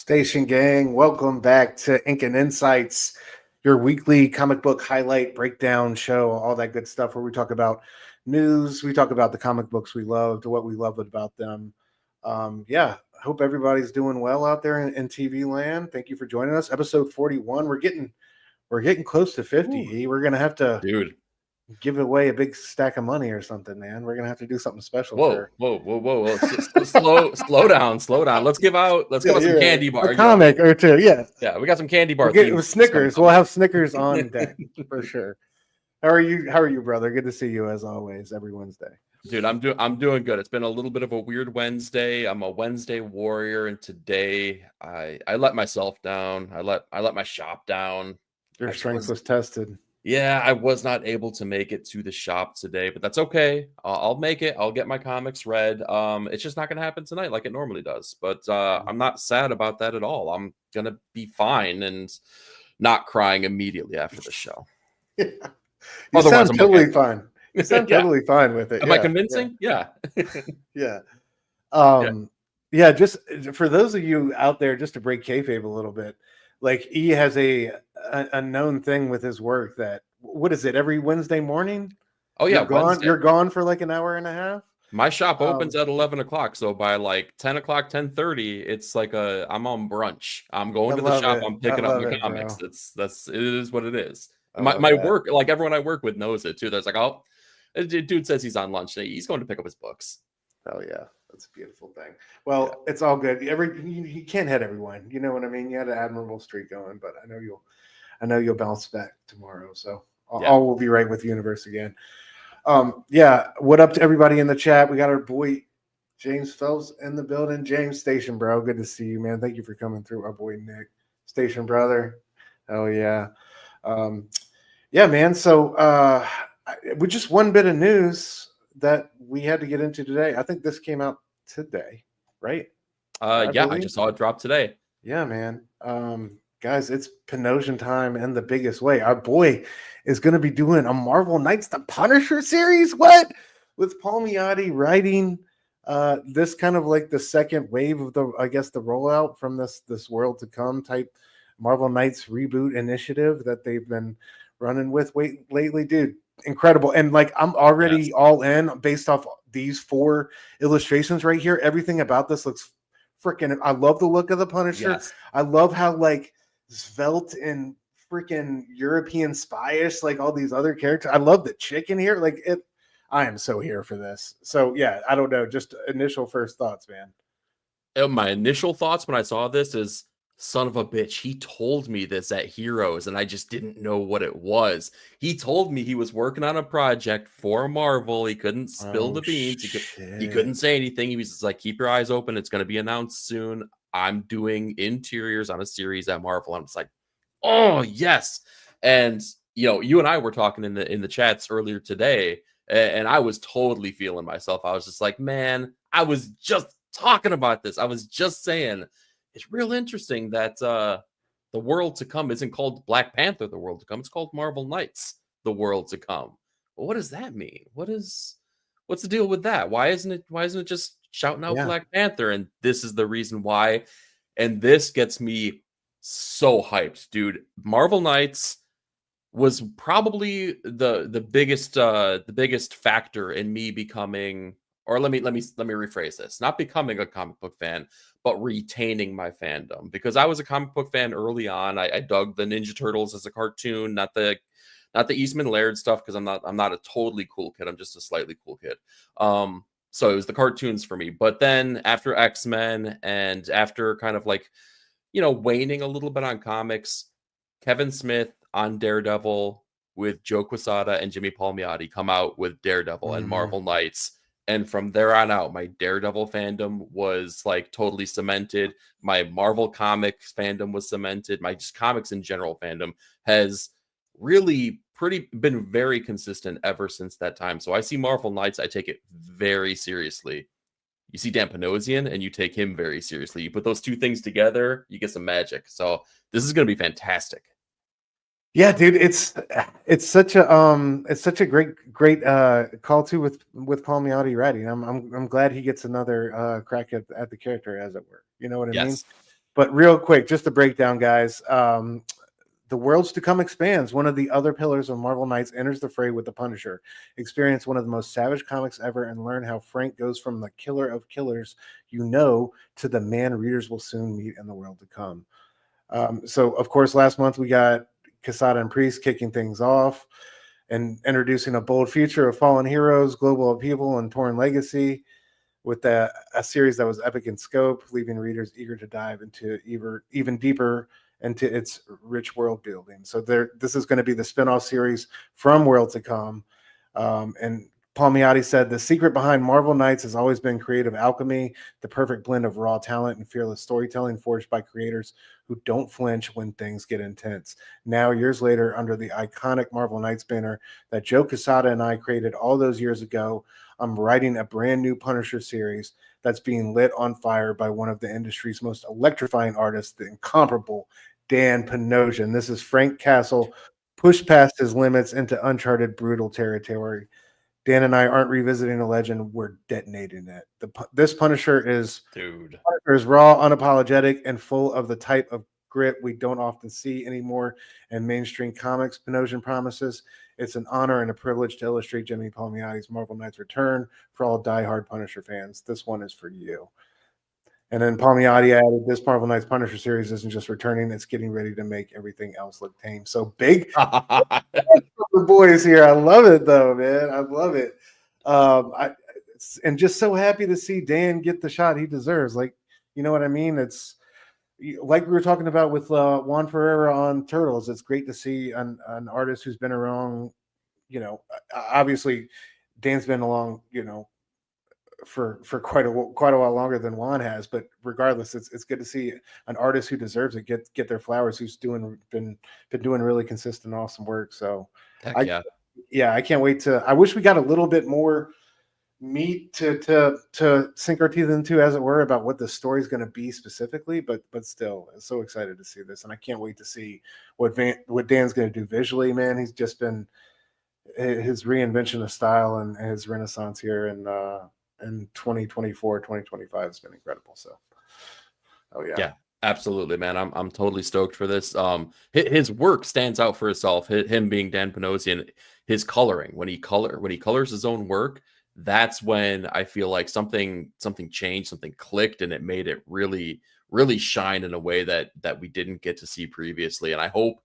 Station Gang, welcome back to Ink and Insights, your weekly comic book highlight breakdown show, all that good stuff where we talk about news, we talk about the comic books we loved, what we loved about them. I hope everybody's doing well out there in TV land. Thank you for joining us. Episode 41. We're getting close to 50. Ooh, We're gonna have to dude. give away a big stack of money or something, man. We're gonna have to do something special Whoa, for whoa, whoa, whoa, whoa. Slow down, slow down. Let's give out some candy a bar. comic or two. Yeah. Yeah, we got some candy bar We'll get themed with things coming Snickers. up. We'll have Snickers on deck for sure. How are you? How are you, brother? Good to see you as always every Wednesday. Dude, I'm doing good. It's been a little bit of a weird Wednesday. I'm a Wednesday warrior, and today I let myself down. I let my shop down. Your strength was tested. Yeah, I was not able to make it to the shop today, but that's okay. I'll make it. I'll get my comics read. It's just not going to happen tonight like it normally does. But I'm not sad about that at all. I'm going to be fine and not crying immediately after the show. Yeah. You Otherwise, sound I'm totally okay. fine. You sound totally fine with it. Am I convincing? Yeah. Yeah. Just for those of you out there, just to break kayfabe a little bit, like E has a known thing with his work that what is it every Wednesday morning? Oh yeah, You're gone for like an hour and a half. My shop opens at 11 o'clock, so by like 10 o'clock, 10:30, it's like I'm on brunch. I'm going to the shop. I'm picking up my comics. It is what it is. My work, like everyone I work with knows it too. There's like, oh, dude says he's on lunch. He's going to pick up his books. Oh yeah, that's a beautiful thing. Well, It's all good. You can't hit everyone. You know what I mean? You had an admirable streak going, but I know you'll bounce back tomorrow. So all will be right with the universe again. What up to everybody in the chat? We got our boy James Phelps in the building. James Station, bro. Good to see you, man. Thank you for coming through. Our boy Nick Station, brother. Oh yeah. Man. So with just one bit of news that we had to get into today. I think this came out today, right? I just saw it drop today. Yeah, man. Guys, it's Panosian time in the biggest way. Our boy is going to be doing a Marvel Knights the Punisher series. What? With Palmiotti writing this kind of like the second wave of the rollout from this World to Come type Marvel Knights reboot initiative that they've been running with lately, dude. Incredible. And like I'm already all in based off these 4 illustrations right here. Everything about this looks freaking. I love the look of the Punisher. Yes. I love how like svelte and freaking European spyish, like all these other characters. I love the chick in here. Like it. I am so here for this. So yeah, I don't know. Just initial first thoughts, man. My initial thoughts when I saw this is, son of a bitch, he told me this at Heroes and I just didn't know what it was. He told me he was working on a project for Marvel. He couldn't spill the beans. He couldn't say anything. He was just like, keep your eyes open. It's going to be announced soon. I'm doing interiors on a series at Marvel. I'm just like, oh, yes. And, you and I were talking in the chats earlier today, and I was totally feeling myself. I was just like, man, I was just talking about this. I was just saying, it's real interesting that the World to Come isn't called Black Panther, the World to Come. It's called Marvel Knights, the World to Come. Well, what does that mean? What's the deal with that? Why isn't it just shouting out Black Panther? And this is the reason why. And this gets me so hyped, dude. Marvel Knights was probably the biggest factor in me becoming, or let me rephrase this, not becoming a comic book fan, but retaining my fandom, because I was a comic book fan early on. I dug the Ninja Turtles as a cartoon, not the Eastman Laird stuff, because I'm not a totally cool kid. I'm just a slightly cool kid. So it was the cartoons for me. But then after X-Men and after kind of like, waning a little bit on comics, Kevin Smith on Daredevil with Joe Quesada and Jimmy Palmiotti come out with Daredevil and Marvel Knights. And from there on out, my Daredevil fandom was like totally cemented. My Marvel Comics fandom was cemented. My just comics in general fandom has really been very consistent ever since that time. So I see Marvel Knights, I take it very seriously. You see Dan Panosian and you take him very seriously. You put those two things together, you get some magic. So this is going to be fantastic. Yeah, dude, it's such a great call to with Palmiotti writing. I'm glad he gets another crack at the character, as it were. You know what I mean? But real quick, just to break down, guys. The Worlds to Come expands. One of the other pillars of Marvel Knights enters the fray with the Punisher. Experience one of the most savage comics ever and learn how Frank goes from the killer of killers to the man readers will soon meet in the world to come. So, of course, last month we got Quesada and Priest kicking things off and introducing a bold future of fallen heroes, global upheaval, and torn legacy with a series that was epic in scope, leaving readers eager to dive into even deeper into its rich world building. So this is going to be the spinoff series from World to Come. And Palmiotti said, the secret behind Marvel Knights has always been creative alchemy, the perfect blend of raw talent and fearless storytelling forged by creators who don't flinch when things get intense. Now, years later, under the iconic Marvel Knights banner that Joe Quesada and I created all those years ago, I'm writing a brand new Punisher series that's being lit on fire by one of the industry's most electrifying artists, the incomparable Dan Panosian. This is Frank Castle pushed past his limits into uncharted, brutal territory. Dan and I aren't revisiting a legend; we're detonating it. This Punisher is raw, unapologetic, and full of the type of grit we don't often see anymore in mainstream comics. Panosian promises it's an honor and a privilege to illustrate Jimmy Palmiotti's Marvel Knights return for all diehard Punisher fans. This one is for you. And then Palmiotti added, this Marvel Knights Punisher series isn't just returning, it's getting ready to make everything else look tame. So big the boys here. I love it, though, man. I love it. And just so happy to see Dan get the shot he deserves. Like, you know what I mean? It's like we were talking about with Juan Ferreira on Turtles. It's great to see an artist who's been around, obviously Dan's been along, for quite a while longer than Juan has, but regardless, it's good to see an artist who deserves it get their flowers, who's been doing really consistent, awesome work. So, Heck yeah. I can't wait to. I wish we got a little bit more meat to sink our teeth into, as it were, about what the story's going to be specifically. But still, I'm so excited to see this, and I can't wait to see what Dan's going to do visually. Man, he's just been his reinvention of style and his renaissance here, and in 2024, 2025 has been incredible. So, yeah, absolutely, man. I'm totally stoked for this. His work stands out for itself. Him being Dan Panosian, his coloring when he colors his own work, that's when I feel like something changed, something clicked, and it made it really, really shine in a way that we didn't get to see previously. And I hope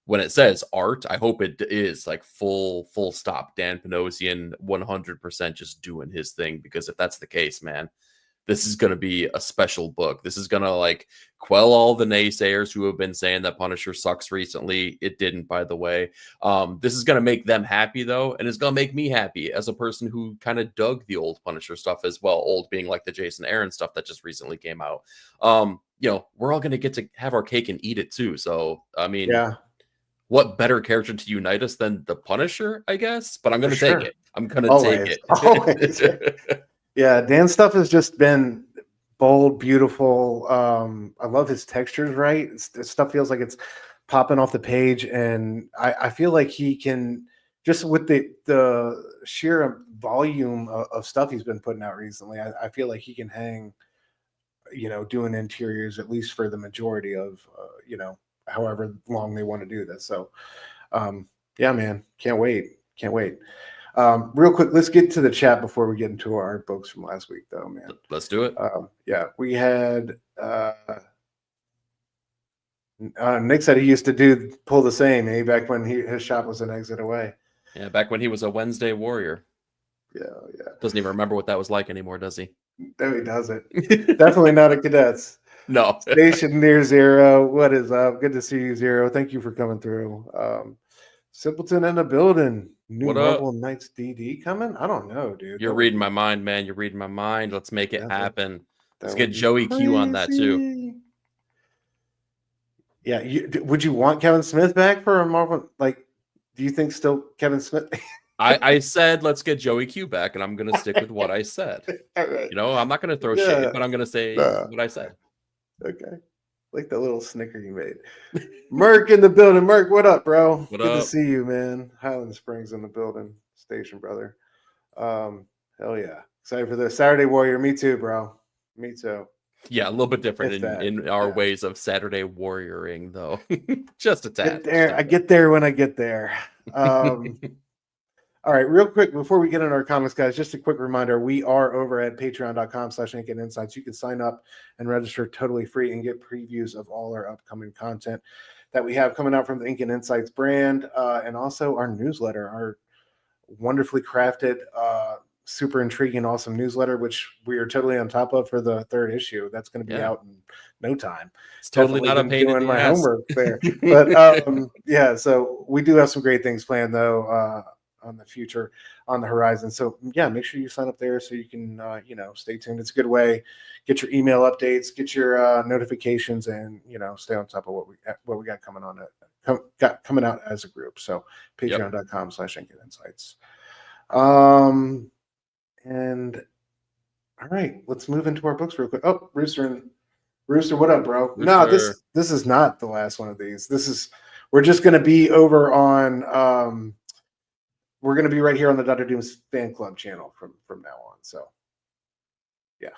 when it says art, I hope it is like full stop Dan Panosian 100% just doing his thing, because if that's the case, man, this is going to be a special book. This is going to like quell all the naysayers who have been saying that Punisher sucks recently. It didn't, by the way. This is going to make them happy, though, and it's going to make me happy as a person who kind of dug the old Punisher stuff as well, old being like the Jason Aaron stuff that just recently came out. We're all going to get to have our cake and eat it too. So, I mean, what better character to unite us than the Punisher, I guess? But I'm going to take it. I'm going to take it. Always. Yeah, Dan's stuff has just been bold, beautiful. I love his textures, right? This stuff feels like it's popping off the page, and I feel like he can, just with the sheer volume of stuff he's been putting out recently, I feel like he can hang, doing interiors, at least for the majority of, however long they want to do this. So, yeah, man, can't wait. Real quick, let's get to the chat before we get into our books from last week, though, man. Let's do it. We had Nick said he used to pull the same, back when his shop was an exit away. Yeah, back when he was a Wednesday warrior. Yeah. Doesn't even remember what that was like anymore, does he? No, he doesn't. Definitely not at Cadets. No. Station near Zero. What is up? Good to see you, Zero. Thank you for coming through. Simpleton in the building. New What Marvel up? Knights DD coming? I don't know, dude. You're reading my mind, man. You're reading my mind. Let's make it happen. Let's get Joey crazy. Q on that too. Yeah, would you want Kevin Smith back for a Marvel? Like, do you think still Kevin Smith? I said let's get Joey Q back, and I'm gonna stick with what I said. Right. I'm not gonna throw shade, but I'm gonna say what I said. Okay. Like the little snicker you made. Merc in the building. Merc, what up, bro? Good to see you, man. Highland Springs in the building. Station, brother. Hell yeah. Excited for this. Saturday Warrior. Me too, bro. Me too. Yeah, a little bit different If that. in our Yeah. ways of Saturday warrioring, though. Just a tad. Get there. I get there when I get there. All right, real quick before we get into our comics, guys, just a quick reminder: we are over at patreon.com/Ink and Insights. You can sign up and register totally free and get previews of all our upcoming content that we have coming out from the Ink and Insights brand, and also our newsletter, our wonderfully crafted, super intriguing, awesome newsletter, which we are totally on top of for the 3rd issue. That's going to be Yeah. out in no time. It's totally Definitely not a been pain in doing the my ass. homework there, but yeah. So we do have some great things planned though on the future, on the horizon. So yeah, make sure you sign up there so you can stay tuned. It's a good way, get your email updates, get your notifications, and stay on top of what we got coming on coming out as a group. So patreon.com/Ink and Insights. And all right, let's move into our books real quick. Oh, Rooster, what up, bro? No, Rooster. this is not the last one of these. We're just going to be over on we're going to be right here on the Dr. Doom's fan club channel from now on. So yeah.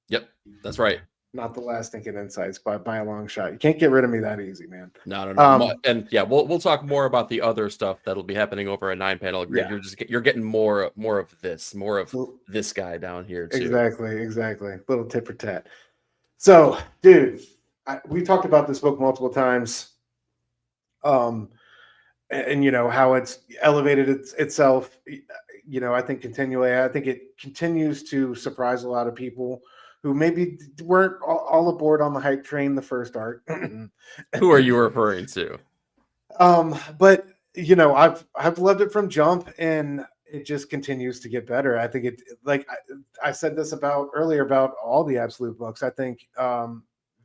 Yep, that's right. Not the last Thinking Insights by a long shot. You can't get rid of me that easy, man. No. And yeah, we'll talk more about the other stuff that'll be happening over a 9-panel grid. Yeah. You're getting more of this guy down here too. Exactly. Little tit for tat. So, dude, we talked about this book multiple times. And how it's elevated itself. I think continually. I think it continues to surprise a lot of people who maybe weren't all aboard on the hype train the first arc. Who are you referring to? But I've loved it from jump, and it just continues to get better. I think it, like I said this earlier about all the Absolute books. I think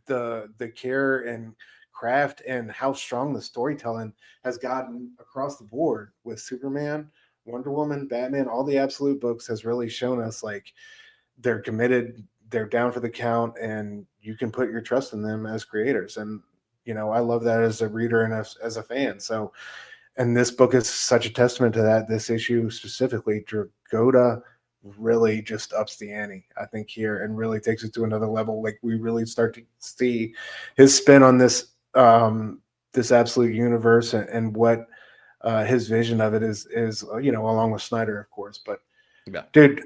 the care and craft and how strong the storytelling has gotten across the board with Superman, Wonder Woman, Batman, all the Absolute books has really shown us like they're committed, they're down for the count, and you can put your trust in them as creators. And I love that as a reader and as a fan. So, and this book is such a testament to that. This issue specifically, Dragotta really just ups the ante, I think, here, and really takes it to another level. Like, we really start to see his spin on this this Absolute universe and what his vision of it is along with Snyder, of course. But yeah, dude,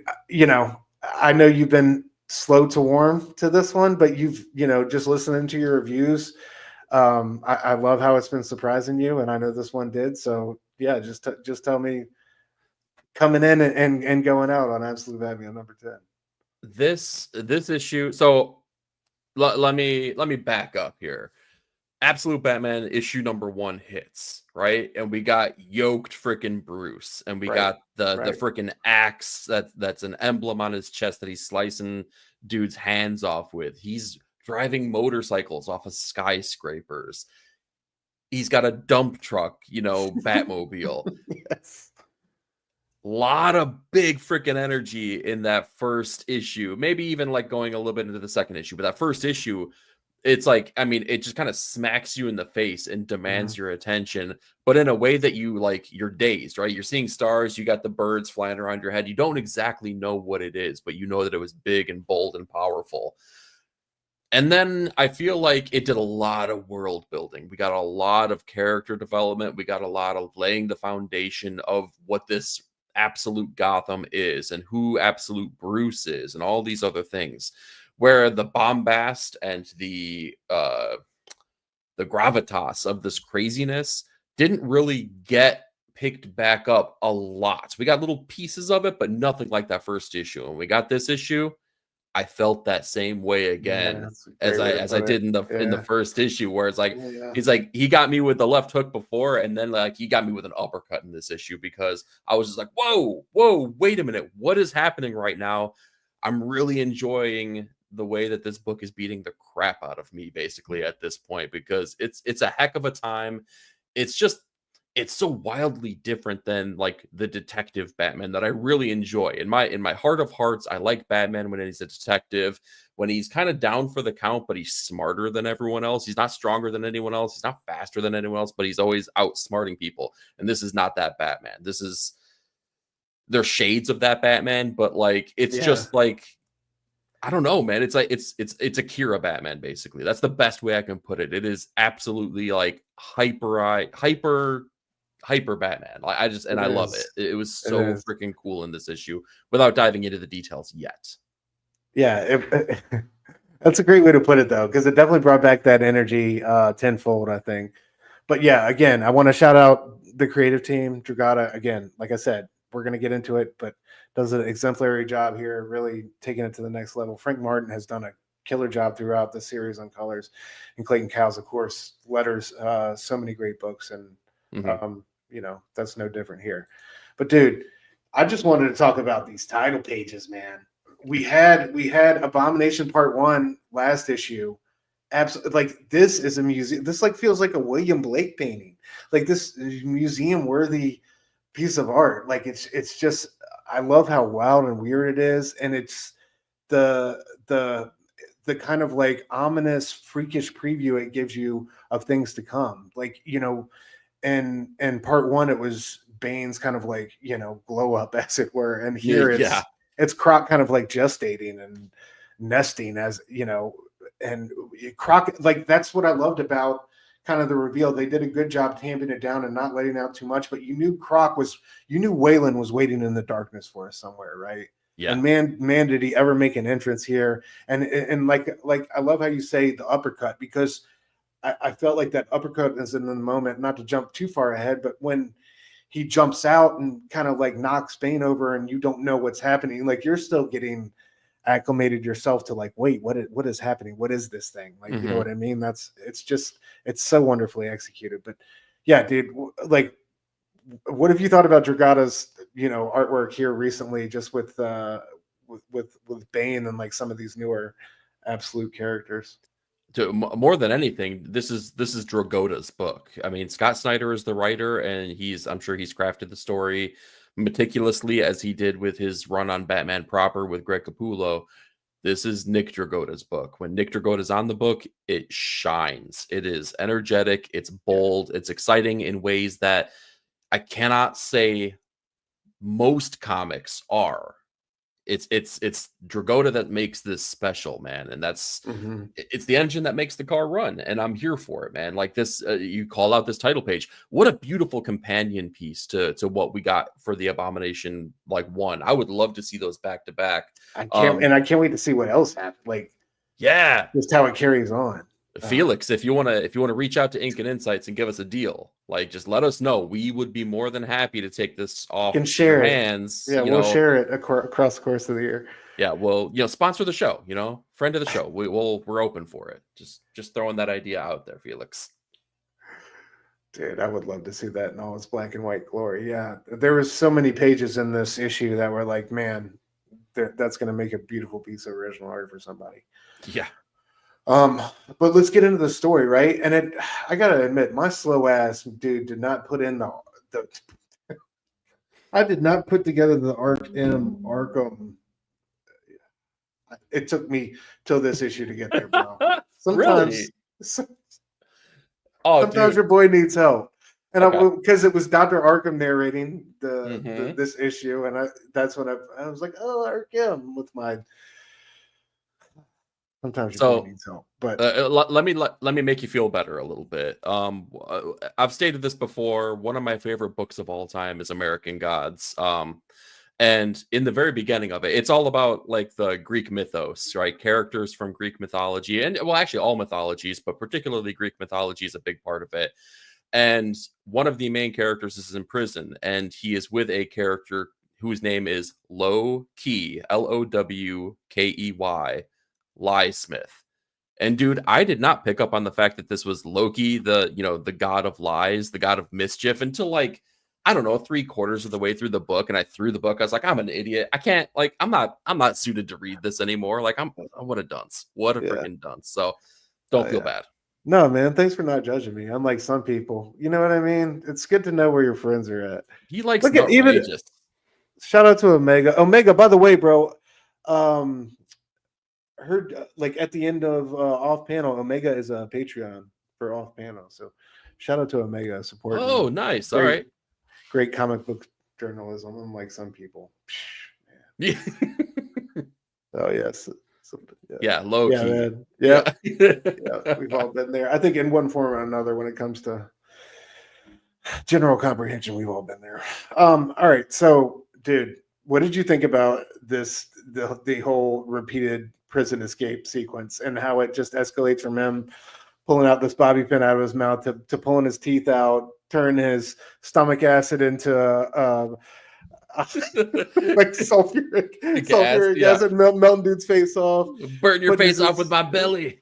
I know you've been slow to warm to this one, but you've just listening to your reviews, I love how it's been surprising you, and I know this one did. So yeah, just tell me, coming in and going out on Absolute Batman number 10. This issue. So let me back up here. Absolute Batman issue number 1 hits, right? And we got yoked freaking Bruce, and we got the freaking axe that's an emblem on his chest that he's slicing dudes' hands off with. He's driving motorcycles off of skyscrapers. He's got a dump truck, Batmobile. Yes. A lot of big freaking energy in that first issue. Maybe even like going a little bit into the second issue, but that first issue, it's like, I mean, it just kind of smacks you in the face and demands your attention, but in a way that you're dazed, right? You're seeing stars, you got the birds flying around your head. You don't exactly know what it is, but you know that it was big and bold and powerful. And then I feel like it did a lot of world building. We got a lot of character development. We got a lot of laying the foundation of what this Absolute Gotham is and who Absolute Bruce is and all these other things, where the bombast and the gravitas of this craziness didn't really get picked back up a lot. We got little pieces of it, but nothing like that first issue. And we got this issue, I felt that same way again as I did in the first issue, where it's like he's like, he got me with the left hook before, and then like he got me with an uppercut in this issue, because I was just like, whoa, wait a minute, what is happening right now? I'm really enjoying the way that this book is beating the crap out of me basically at this point, because it's a heck of a time. It's so wildly different than like the detective Batman that I really enjoy. In my heart of hearts, I like Batman when he's a detective, when he's kind of down for the count, but he's smarter than everyone else. He's not stronger than anyone else. He's not faster than anyone else, but he's always outsmarting people. And this is not that Batman. There's shades of that Batman, but like, it's just like, I don't know, man. It's like it's Akira Batman, basically. That's the best way I can put it. It is absolutely like hyper Batman. Like I love it. is. It was It so is. freaking cool in this issue without diving into the details yet. Yeah, that's a great way to put it though, because it definitely brought back that energy tenfold, I think. But yeah, again, I want to shout out the creative team, Dragata. Again, like I said, we're going to get into it, but does an exemplary job here, really taking it to the next level. Frank Martin has done a killer job throughout the series on colors, and Clayton Cowles, of course, letters, so many great books, and that's no different here. But dude, I just wanted to talk about these title pages, man. We had Abomination Part 1 last issue. Absolutely, like this is a museum. This like feels like a William Blake painting. Like this museum worthy piece of art. Like it's just I love how wild and weird it is, and it's the the the kind of like ominous, freakish preview it gives you of things to come. Like and part one it was Bane's kind of like glow up as it were, and here Yeah. it's Croc kind of like gestating and nesting as and Croc, like that's what I loved about kind of the reveal. They did a good job tamping it down and not letting out too much, but you knew Waylon was waiting in the darkness for us somewhere, right? Yeah. And man, did he ever make an entrance here? And like I love how you say the uppercut, because I felt like that uppercut is in the moment, not to jump too far ahead, but when he jumps out and kind of like knocks Bane over and you don't know what's happening, like you're still getting acclimated yourself to like, wait, what is happening? What is this thing? Like, you know what I mean? It's so wonderfully executed. But yeah, dude, like, what have you thought about Dragata's, artwork here recently, just with Bane and like some of these newer absolute characters? More than anything, this is Dragota's book. I mean, Scott Snyder is the writer, and I'm sure he's crafted the story meticulously as he did with his run on Batman proper with Greg Capullo. This is Nick Dragota's book. When Nick Dragota's on the book, it shines. It is energetic, it's bold, it's exciting in ways that I cannot say most comics are. It's Dragota that makes this special, man, and that's it's the engine that makes the car run, and I'm here for it, man. Like this, you call out this title page. What a beautiful companion piece to what we got for the Abomination one. I would love to see those back to back. I can't wait to see what else happens. Like, yeah, just how it carries on. Felix, if you want to reach out to Ink and Insights and give us a deal, like just let us know. We would be more than happy to take this off your hands. Yeah, we'll share it across the course of the year. Yeah, well, sponsor the show. Friend of the show. We're open for it. Just throwing that idea out there, Felix. Dude, I would love to see that in all its black and white glory. Yeah, there was so many pages in this issue that were like, man, that's going to make a beautiful piece of original art for somebody. Yeah. But let's get into the story, right? And I gotta admit, my slow ass dude did not put in the I did not put together the Arkham. It took me till this issue to get there, bro. Sometimes, sometimes your boy needs help, and because it was Dr. Arkham narrating this issue, and that's when I was like, oh, Arkham with my. Sometimes your boy needs help, but let me make you feel better a little bit. I've stated this before. One of my favorite books of all time is American Gods. And in the very beginning of it, it's all about like the Greek mythos, right? Characters from Greek mythology, and well, actually all mythologies, but particularly Greek mythology is a big part of it. And one of the main characters is in prison, and he is with a character whose name is Low-Key, Lowkey, Lie Smith. And dude, I did not pick up on the fact that this was Loki, the god of lies, the god of mischief, until like, I don't know, 3/4 of the way through the book. And I threw the book. I was like, I'm an idiot. I can't, like, I'm not suited to read this anymore. Like, what a dunce. What a freaking dunce. So don't feel bad. No, man. Thanks for not judging me. Unlike some people. You know what I mean? It's good to know where your friends are at. He likes even. Shout out to Omega. Omega, by the way, bro. Heard like at the end of Off Panel, Omega is a Patreon for Off Panel. So shout out to Omega support. Oh, nice. All right. Great comic book journalism, unlike some people. Yeah. Oh yes. Yeah, low key. Man. Yeah. We've all been there. I think in one form or another when it comes to general comprehension, we've all been there. All right. So, dude, what did you think about the whole repeated prison escape sequence and how it just escalates from him pulling out this bobby pin out of his mouth to pulling his teeth out, turn his stomach acid into like sulfuric acid, melting dude's face off, burn your face off with my belly.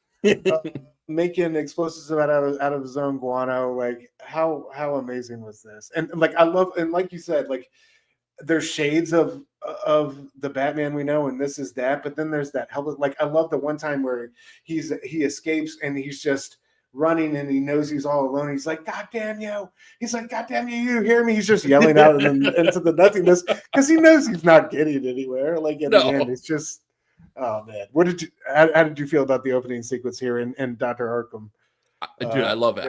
Making explosives out of his own guano. Like how amazing was this? And like I love, and like you said, like there's shades of the Batman we know, and this is that. But then there's that helpless. Like I love the one time where he escapes and he's just running and he knows he's all alone. He's like, God damn you. He's like, God damn you, you hear me? He's just yelling out into the nothingness because he knows he's not getting anywhere. Like in the end, it's just, oh man. How did you feel about the opening sequence here in Dr. Arkham? Dude, I love it.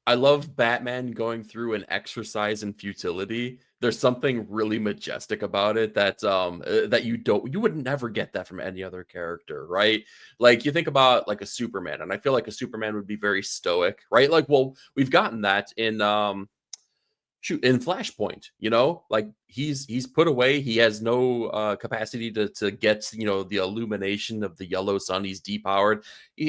I love Batman going through an exercise in futility. There's something really majestic about it that you would never get that from any other character, right? Like you think about like a Superman, and I feel like a Superman would be very stoic, right? Like, well, we've gotten that in Flashpoint, like he's put away. He has no capacity to get the illumination of the yellow sun. He's depowered,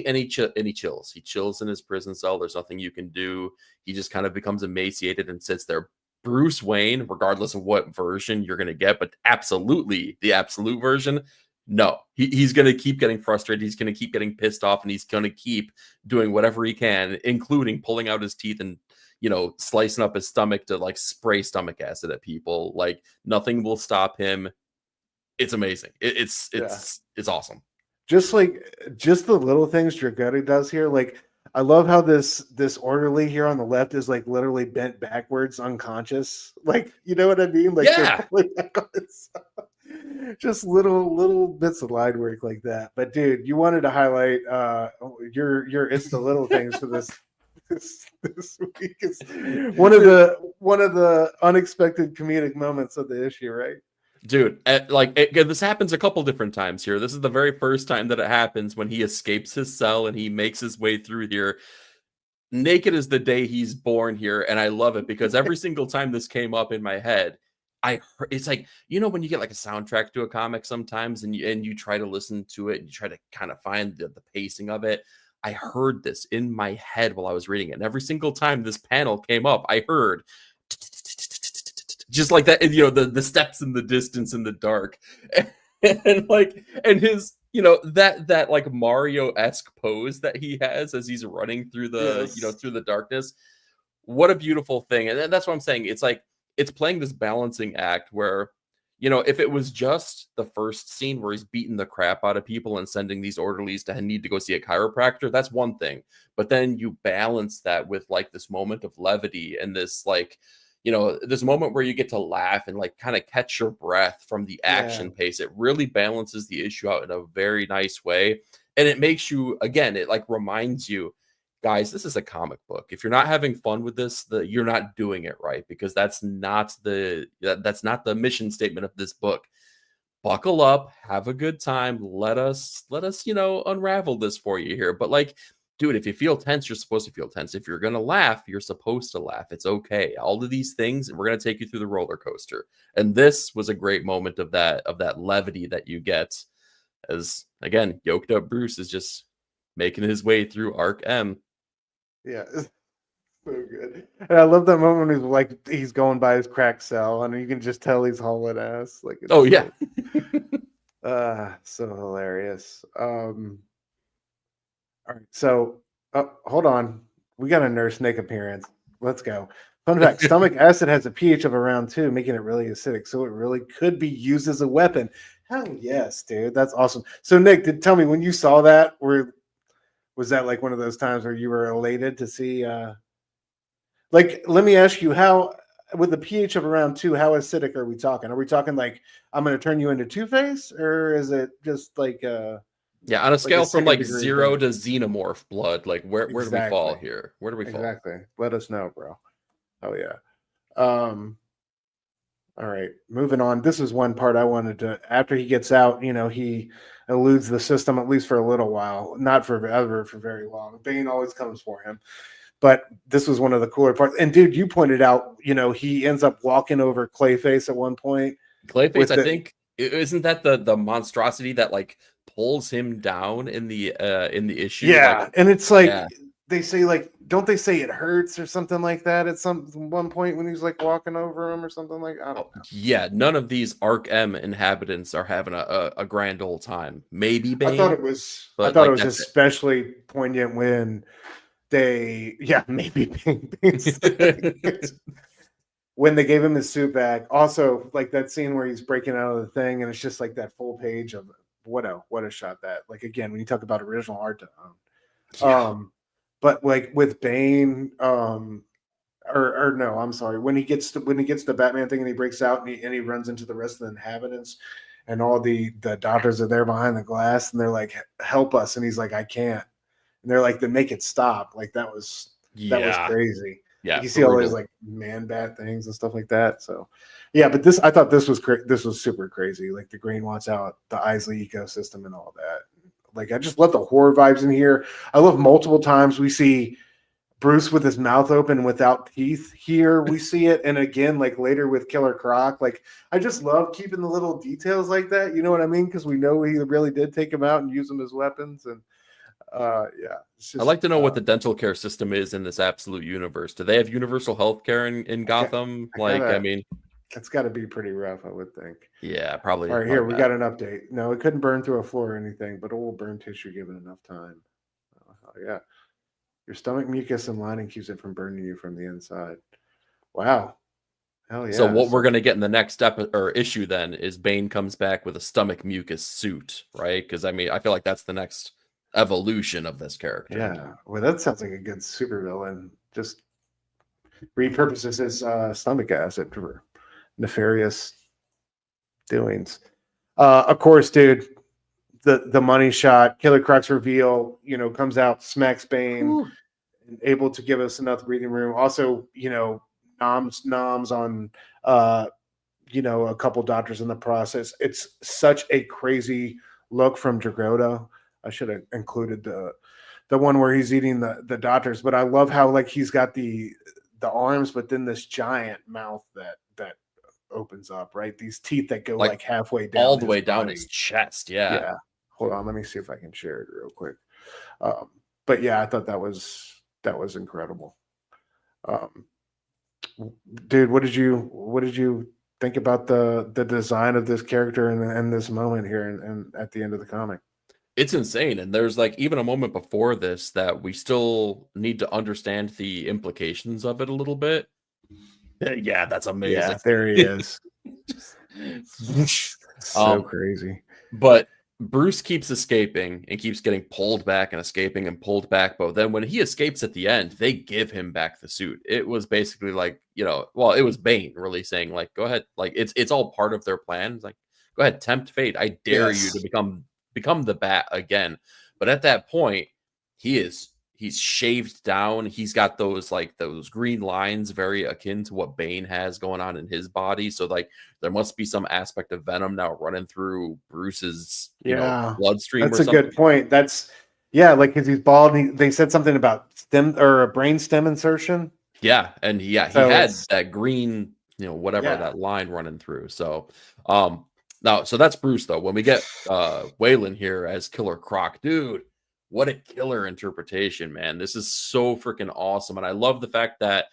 and he chills. He chills in his prison cell. There's nothing you can do. He just kind of becomes emaciated and sits there. Bruce Wayne, regardless of what version you're going to get, but absolutely the absolute version, no, he's going to keep getting frustrated. He's going to keep getting pissed off, and he's going to keep doing whatever he can, including pulling out his teeth and slicing up his stomach to like spray stomach acid at people. Like nothing will stop him. It's amazing. It's awesome. Just the little things Dragoti does here. Like I love how this orderly here on the left is like literally bent backwards, unconscious. Like, you know what I mean? Like just little bits of line work like that. But dude, you wanted to highlight your it's the little things for this week. Is one of the unexpected comedic moments of the issue, right? Dude, this happens a couple different times here. This is the very first time that it happens when he escapes his cell and he makes his way through here. Naked as the day he's born here, and I love it because every single time this came up in my head, it's like, when you get like a soundtrack to a comic sometimes and you try to listen to it and you try to kind of find the pacing of it. I heard this in my head while I was reading it. And every single time this panel came up, I heard just like that, the steps in the distance in the dark. And his, that like Mario-esque pose that he has as he's running through the, through the darkness. What a beautiful thing. And that's what I'm saying. It's like, it's playing this balancing act where, if it was just the first scene where he's beating the crap out of people and sending these orderlies to need to go see a chiropractor, that's one thing. But then you balance that with like this moment of levity and this like, this moment where you get to laugh and like kind of catch your breath from the action pace. It really balances the issue out in a very nice way. And it makes you, again, it like reminds you, guys, this is a comic book. If you're not having fun with this, you're not doing it right, because that's not the mission statement of this book. Buckle up, have a good time. Let us, unravel this for you here. But like, dude, if you feel tense, you're supposed to feel tense. If you're going to laugh, you're supposed to laugh. It's okay. All of these things, we're going to take you through the roller coaster. And this was a great moment of that levity that you get as, again, yoked up Bruce is just making his way through Arc M. Yeah, it's so good. And I love that moment when he's going by his crack cell and you can just tell he's hauling ass. Like, oh yeah. So hilarious. All right, so hold on. We got a Nurse Nick appearance. Let's go. Fun fact, stomach acid has a pH of around 2, making it really acidic, so it really could be used as a weapon. Hell yes, dude. That's awesome. So Nick, tell me, when you saw that, was that like one of those times where you were elated to see like, let me ask you, how with a pH of around 2, how acidic are we talking? Are we talking like I'm going to turn you into Two-Face, or is it just like yeah, on a scale from like 0 to xenomorph blood, like where do we fall here? Where do we fall? Exactly. Let us know, bro. Oh yeah. All All right, moving on. This is one part I wanted to. After he gets out, he eludes the system at least for a little while, not forever, for very long. Bane always comes for him, but this was one of the cooler parts. And dude, you pointed out, he ends up walking over Clayface at one point Clayface, with I the think, isn't that the monstrosity that like pulls him down in the issue? Like, yeah, and it's yeah. like they say, like, don't they say it hurts or something like that at some one point when he's like walking over him or something like, I don't Oh, know. yeah, none of these Arc M inhabitants are having a grand old time. Maybe I thought Bane, it was I but thought it like was that's especially poignant when maybe it. when they gave him his suit back. Also, like that scene where he's breaking out of the thing, and it's just like that full page of what a shot that. Like again, when you talk about original art, Yeah. but like with Bane, or no, I'm sorry. When he gets the Batman thing and he breaks out and he runs into the rest of the inhabitants, and all the doctors are there behind the glass, and they're like, "Help us!" And he's like, "I can't." And they're like, "Then make it stop." Like that was Yeah. crazy. Like Yeah, you see all those brutal. like man bat things and stuff like that. So yeah, but I thought this was super crazy. Like the Green wants out the Isley ecosystem and all that. Like I just love the horror vibes in here. I love multiple times we see Bruce with his mouth open without teeth. Here we see it, and again, like later with Killer Croc. Like I just love keeping the little details like that. You know what I mean? Because we know he really did take them out and use them as weapons, and yeah, it's I'd just like to know what the dental care system is in this absolute universe. Do they have universal health care in I got Gotham? I Like, I gotta. mean, It's got to be pretty rough, I would think. yeah, All probably right, here probably we bad. got an update. No, it couldn't burn through a floor or anything, but it will burn tissue given enough time. Oh, yeah, your stomach mucus and lining keeps it from burning you from the inside. Wow, hell So yeah. what we're So gonna get in the next step or issue then is Bane comes back with a stomach mucus suit, right? Because I mean, I feel like that's the next evolution of this character. yeah, well, that sounds like a good supervillain. Just repurposes his stomach acid for nefarious doings. Of course, dude. The money shot, Killer Croc's reveal, comes out, smacks Bane, Whew. able to give us enough breathing room. Also, noms on uh a couple doctors in the process. It's such a crazy look from Dragotta. I should have included the one where he's eating the doctors, but I love how like he's got the arms, but then this giant mouth that opens up, right? These teeth that go Like like halfway all down the his way down his body. chest. Yeah. Yeah. Hold on, let me see if I can share it real quick. But yeah, I thought that was incredible. Um, dude, what did you think about the design of this character and this moment here and at the end of the comic? It's insane. And there's like even a moment before this that we still need to understand the implications of it a little bit. Yeah, that's amazing. Yeah, there he is. Just- So um, crazy. but Bruce keeps escaping and keeps getting pulled back and escaping and pulled back. But then when he escapes at the end, they give him back the suit. It was basically like, well, it was Bane really saying, like, go ahead, like it's all part of their plan. It's like, go ahead, tempt fate. I dare you to Yes. become the bat again. But at that point, he's shaved down. He's got those green lines very akin to what Bane has going on in his body. So like there must be some aspect of venom now running through Bruce's, Yeah. bloodstream or That's a something. good point. Yeah, like because he's bald. They said something about stem or a brain stem insertion. Yeah, and he So had it's that green, whatever yeah, that line running through. So, now so that's Bruce though. When we get Waylon here as Killer Croc, dude, what a killer interpretation, man. This is so freaking awesome. And I love the fact that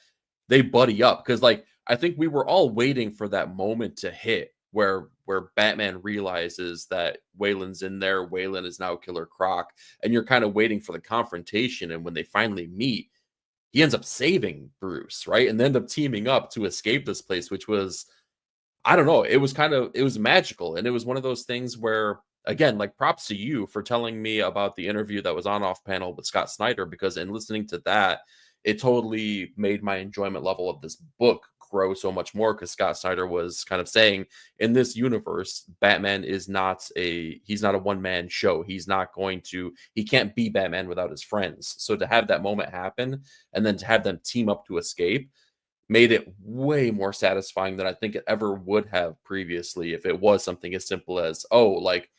they buddy up because like I think we were all waiting for that moment to hit where Batman realizes that Waylon's in there, Waylon is now Killer Croc, and you're kind of waiting for the confrontation. And when they finally meet, he ends up saving Bruce, right? And they end up teaming up to escape this place, which was, I don't know, it was magical. And it was one of those things where, again, like props to you for telling me about the interview that was on off panel with Scott Snyder, because in listening to that, it totally made my enjoyment level of this book grow so much more because Scott Snyder was kind of saying in this universe, Batman is he's not a one-man show. He can't be Batman without his friends. So to have that moment happen and then to have them team up to escape, made it way more satisfying than I think it ever would have previously if it was something as simple as, oh, like,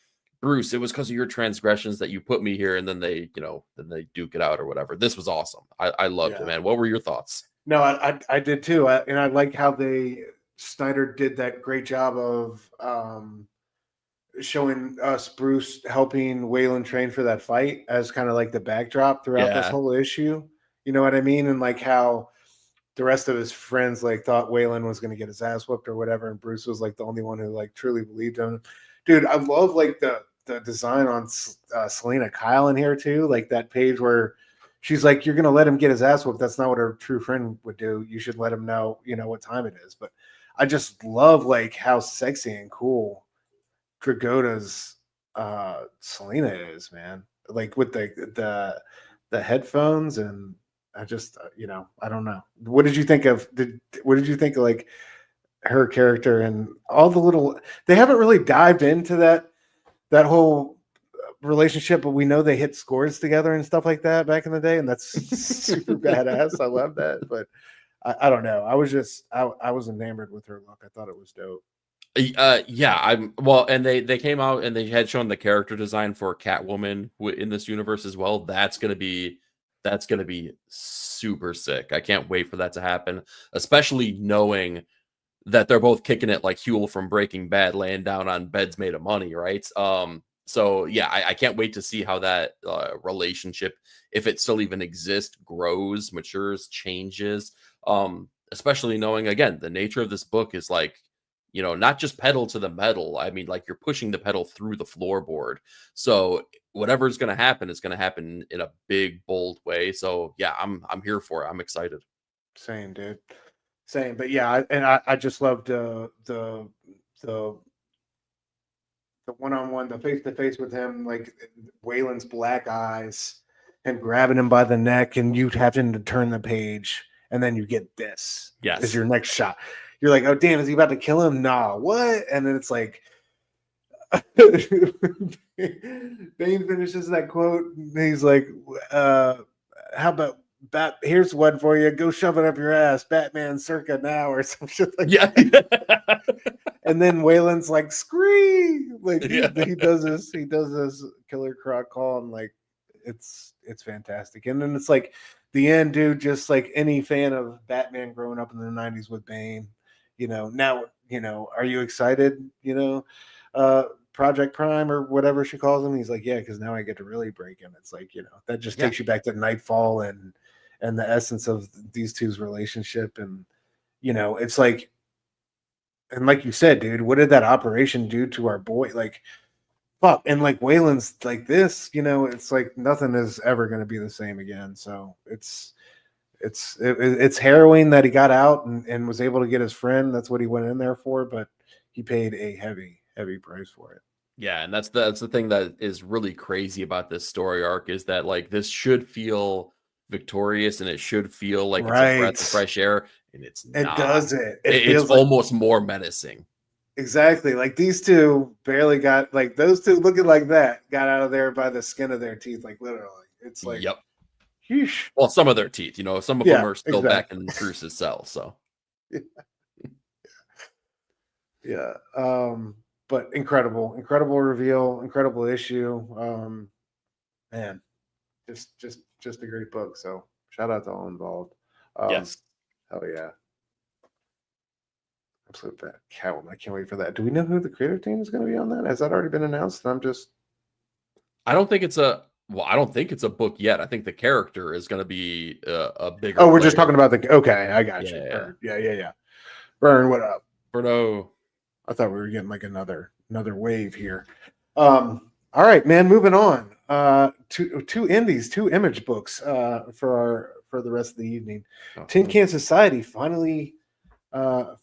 Bruce, it was because of your transgressions that you put me here, and then then they duke it out or whatever. This was awesome. I loved it, Yeah. man. What were your thoughts? No, I did too, and I like how Snyder did that great job of showing us Bruce helping Waylon train for that fight as kind of like the backdrop throughout this Yeah. whole issue. You know what I mean? And like how the rest of his friends like thought Waylon was going to get his ass whooped or whatever, and Bruce was like the only one who like truly believed him. Dude, I love like the design on Selena Kyle in here too, like that page where she's like, "You're going to let him get his ass whooped. That's not what a true friend would do. You should let him know, you know, what time it is." But I just love like how sexy and cool Dragota's Selena is, man. Like with the headphones, and I just you know, I don't know. What did you think of what did you think of like her character and all the little they haven't really dived into that whole relationship, but we know they hit scores together and stuff like that back in the day, and that's super badass. I love that. But I don't know. I was enamored with her look. I thought it was dope. Yeah, I'm well, and they came out and they had shown the character design for Catwoman in this universe as well. That's gonna be super sick. I can't wait for that to happen, especially knowing that they're both kicking it like Huel from Breaking Bad, laying down on beds made of money, right? So yeah, I can't wait to see how that relationship, if it still even exists, grows, matures, changes. Especially knowing again the nature of this book is like, not just pedal to the metal. I mean, like you're pushing the pedal through the floorboard. So whatever is going to happen is going to happen in a big, bold way. So yeah, I'm here for it. I'm excited. Same, dude. Same. But yeah, I just loved the the one-on-one, the face-to-face with him, like Waylon's black eyes, and grabbing him by the neck, and you having to turn the page, and then you get this as Yes. your next shot. You're like, oh damn, is he about to kill him? Nah, what? And then it's like Bane finishes that quote, and he's like, how about here's one for you. Go shove it up your ass, Batman circa now, or some shit like Yeah. that. And then Waylon's like, scream, like Yeah. he does this killer croc call, and like it's fantastic. And then it's like the end, dude, just like any fan of Batman growing up in the 90s with Bane, now, are you excited? Project Prime or whatever she calls him. He's like, yeah, because now I get to really break him. It's like, that just Yeah. takes you back to Nightfall and the essence of these two's relationship. And it's like, and like you said, dude, what did that operation do to our boy? Like, fuck. And like Waylon's like this, it's like nothing is ever going to be the same again. So it's harrowing that he got out and was able to get his friend. That's what he went in there for, but he paid a heavy, heavy price for it. Yeah, and that's the thing that is really crazy about this story arc is that like this should feel victorious and it should feel like it's a breath of Right. fresh air, and it's It not. does it. It It's feels like almost more menacing. exactly like these two barely got like those two looking like that got out of there by the skin of their teeth, like literally. It's like, Yep. yeesh. Well, some of their teeth, some of them Yeah, are still back exactly. in Bruce's cell. So Yeah. But incredible reveal, incredible issue. Man, just a great book. So shout out to all involved. Um, yes, hell yeah. Absolute bad Catwoman. I can't wait for that. Do we know who the creative team is going to be on that? Has that already been announced? I'm just I don't think it's a well, I don't think it's a book yet. I think the character is going to be a bigger oh, we're just talking player. about the okay, I got you. Yeah, Burn. Yeah. Burn, what up? Bruno. I thought we were getting like another wave here. All right, man, moving on. Two indies, two image books for the rest of the evening. Tin Can Society finally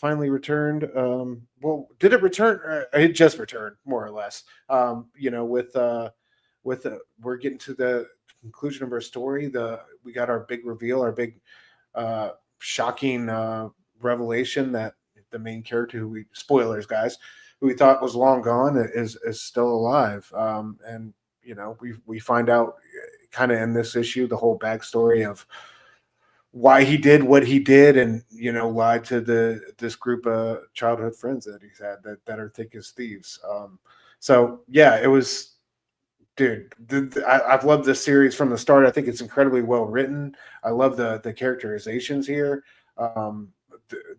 returned. Well, did it return? It just returned, more or less. With we're getting to the conclusion of our story. We got our big reveal, our big shocking revelation that the main character, who spoilers, guys, who we thought was long gone, is still alive. And we find out kind of in this issue the whole backstory of why he did what he did, and lied to this group of childhood friends that he's had that are thick as thieves. So yeah, it was. Dude, I've loved this series from the start. I think it's incredibly well written. I love the characterizations here. Um,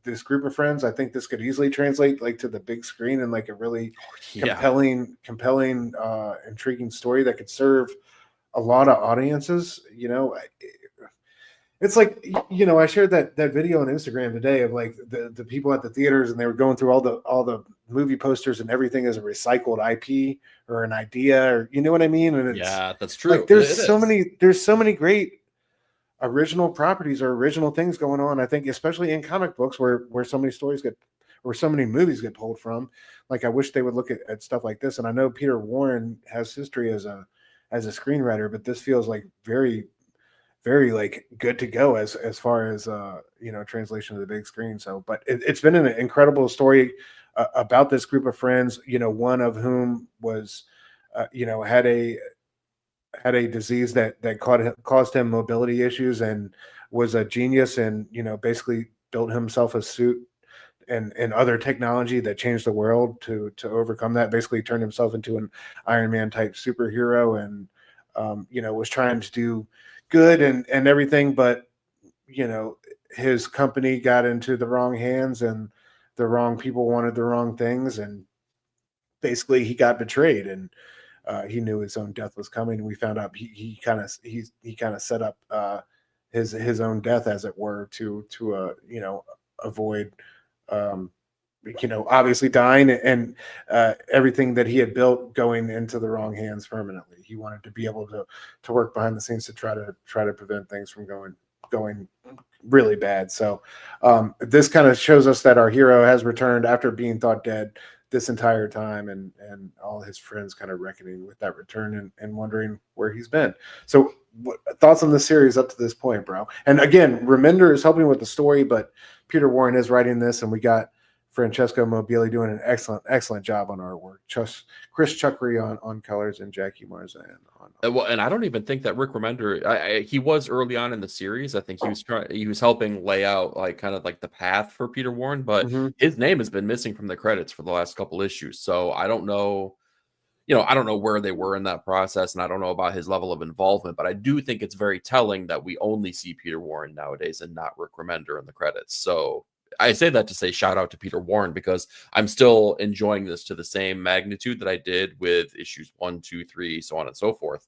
this group of friends, I think this could easily translate like to the big screen and like a really Yeah. compelling, intriguing story that could serve a lot of audiences. It's like I shared that video on Instagram today of like the people at the theaters, and they were going through all the movie posters, and everything is a recycled IP or an idea, or you know what I mean. And it's Yeah, that's like true. It is. there's so many great original properties or original things going on. I think especially in comic books where so many stories get or so many movies get pulled from. Like I wish they would look at stuff like this. And I know Peter Warren has history as a screenwriter, but this feels like very like good to go as far as translation to the big screen. So but it's been an incredible story about this group of friends, one of whom was had a disease that caused him mobility issues, and was a genius, and basically built himself a suit and other technology that changed the world to overcome that. Basically turned himself into an Iron Man type superhero, and was trying to do good and everything, but his company got into the wrong hands, and the wrong people wanted the wrong things, and basically he got betrayed, and he knew his own death was coming. We found out he kind of set up his own death, as it were, to avoid obviously dying, and everything that he had built going into the wrong hands permanently. He wanted to be able to work behind the scenes to try to prevent things from going really bad. So this kind of shows us that our hero has returned after being thought dead this entire time, and all his friends kind of reckoning with that return, and wondering where he's been. So thoughts on the series up to this point, bro? And again, Remender is helping with the story, but Peter Warren is writing this, and we got Francesco Mobili doing an excellent job on artwork. Chris Chuckery on colors, and Jackie Marzan on. Well, and I don't even think that Rick Remender, he was early on in the series. I think he was helping lay out like kind of like the path for Peter Warren, but Mhm. his name has been missing from the credits for the last couple issues. So I don't know, I don't know where they were in that process, and I don't know about his level of involvement, but I do think it's very telling that we only see Peter Warren nowadays and not Rick Remender in the credits. So I say that to say shout out to Peter Warren, because I'm still enjoying this to the same magnitude that I did with issues 1, 2, 3, so on and so forth.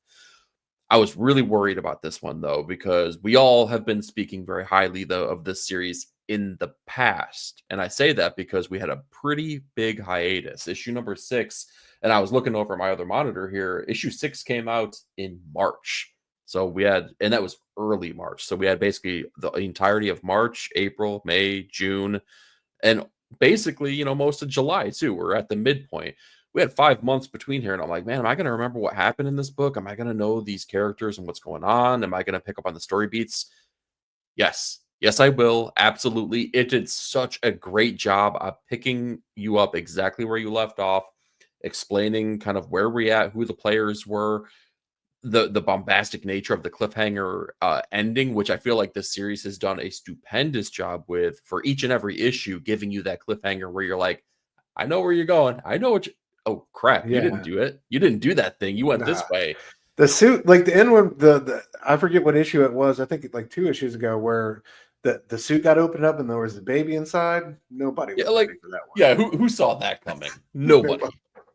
I was really worried about this one though, because we all have been speaking very highly of this series in the past. And I say that because we had a pretty big hiatus. Issue number 6, and I was looking over my other monitor here, issue 6 came out in March. So we had, and that was early March. So we had basically the entirety of March, April, May, June, and basically, most of July too. We're at the midpoint. We had 5 months between here, and I'm like, man, am I going to remember what happened in this book? Am I going to know these characters and what's going on? Am I going to pick up on the story beats? Yes. Yes, I will. Absolutely. It did such a great job of picking you up exactly where you left off, explaining kind of where we're at, who the players were, the bombastic nature of the cliffhanger ending, which I feel like this series has done a stupendous job with for each and every issue, giving you that cliffhanger where you're like, I know where you're going. I know what you, oh crap, you didn't Yeah. do it. You didn't do that thing. You went Nah. this way. The suit, like the end one, the I forget what issue it was. I think like 2 issues ago, where the suit got opened up and there was a baby inside. Nobody Yeah, was like, ready for that one. yeah, who saw that coming? Nobody.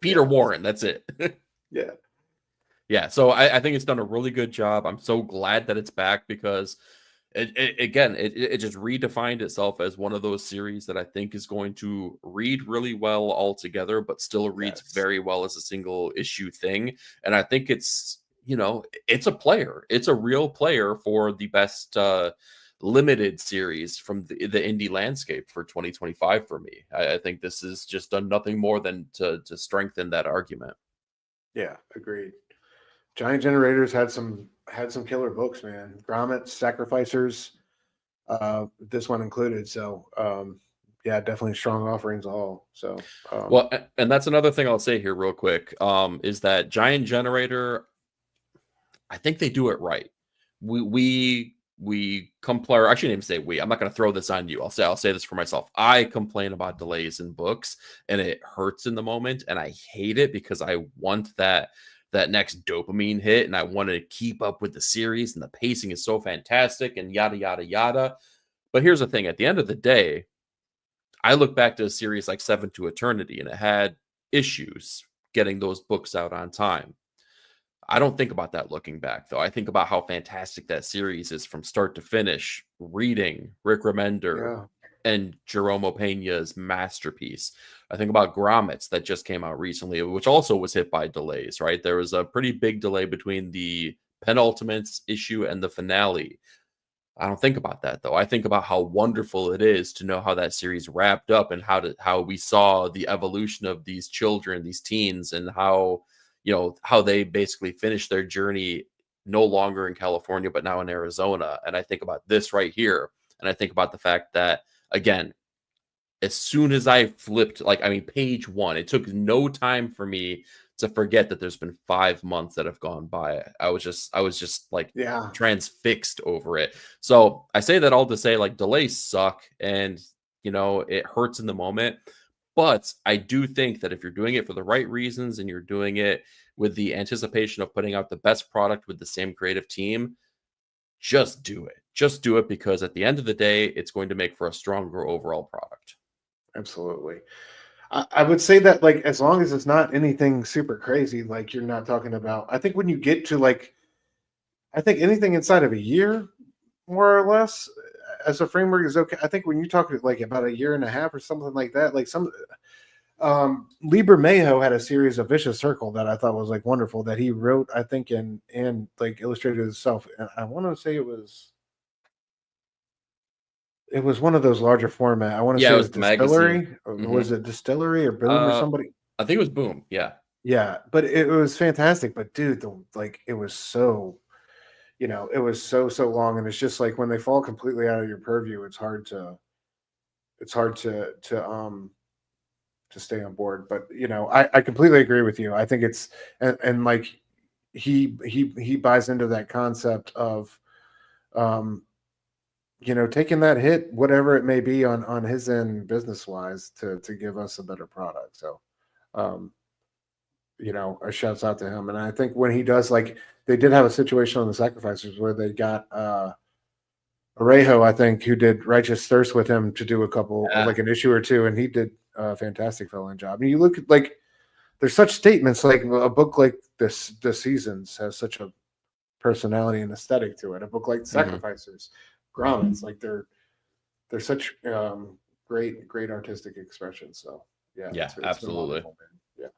Peter Yeah. Warren, that's it. Yeah. Yeah, so I think it's done a really good job. I'm so glad that it's back, because it just redefined itself as one of those series that I think is going to read really well altogether, but still reads Yes. very well as a single issue thing. And I think it's, it's a player. It's a real player for the best limited series from the indie landscape for 2025 for me. I think this has just done nothing more than to strengthen that argument. Yeah. Agreed. Giant Generators had some killer books, man. Grommets, Sacrificers, this one included. So yeah, definitely strong offerings all. So Well, and that's another thing I'll say here real quick, is that Giant Generator, I think they do it right. We complain. I shouldn't even say we. I'm not going to throw this on you. I'll say this for myself. I complain about delays in books, and it hurts in the moment, and I hate it because I want that next dopamine hit, and I want to keep up with the series, and the pacing is so fantastic, and yada yada yada. But here's the thing: at the end of the day, I look back to a series like Seven to Eternity, and it had issues getting those books out on time. I don't think about that looking back, though. I think about how fantastic that series is from start to finish. Reading Rick Remender Yeah. and Jerome Opeña's masterpiece. I think about Grommets that just came out recently, which also was hit by delays, right? There was a pretty big delay between the penultimate issue and the finale. I don't think about that, though. I think about how wonderful it is to know how that series wrapped up and how we saw the evolution of these children, these teens, and how they basically finished their journey no longer in California, but now in Arizona. And I think about this right here. And I think about the fact that, again, as soon as I flipped, page 1, it took no time for me to forget that there's been 5 months that have gone by. I was just like Yeah. transfixed over it. So I say that all to say, like, delays suck, and it hurts in the moment. But I do think that if you're doing it for the right reasons and you're doing it with the anticipation of putting out the best product with the same creative team, just do it. Just do it, because at the end of the day, it's going to make for a stronger overall product. Absolutely. I would say that, like, as long as it's not anything super crazy, like you're not talking about, I think when you get to, like, I think anything inside of a year, more or less, as a framework is okay. I think when you talk like about a year and a half or something like that, like Lieber Mayo had a series of Vicious Circle that I thought was like wonderful that he wrote, I think, and like illustrated himself. And I want to say it was one of those larger format. I want to Yeah, say it it was was the magazine. Distillery. Was it Distillery or Boom or somebody? I think it was Boom. Yeah. Yeah, but it was fantastic. But dude, it was so, it was so long, and it's just like when they fall completely out of your purview, it's hard to stay on board. But I completely agree with you. I think it's and like he buys into that concept of um taking that hit, whatever it may be on his end business wise, to give us a better product. So um a shouts out to him. And I think when he does, like, they did have a situation on the Sacrificers where they got Arejo, I think, who did Righteous Thirst with him to do a couple, Yeah. like an issue or two, and he did a fantastic fill-in job. And you look at, like, there's such statements, like a book like this, The Seasons has such a personality and aesthetic to it. A book like Sacrificers, Grommets, like they're such great artistic expressions. So yeah, Yeah, it's been absolutely. wonderful, man. Yeah.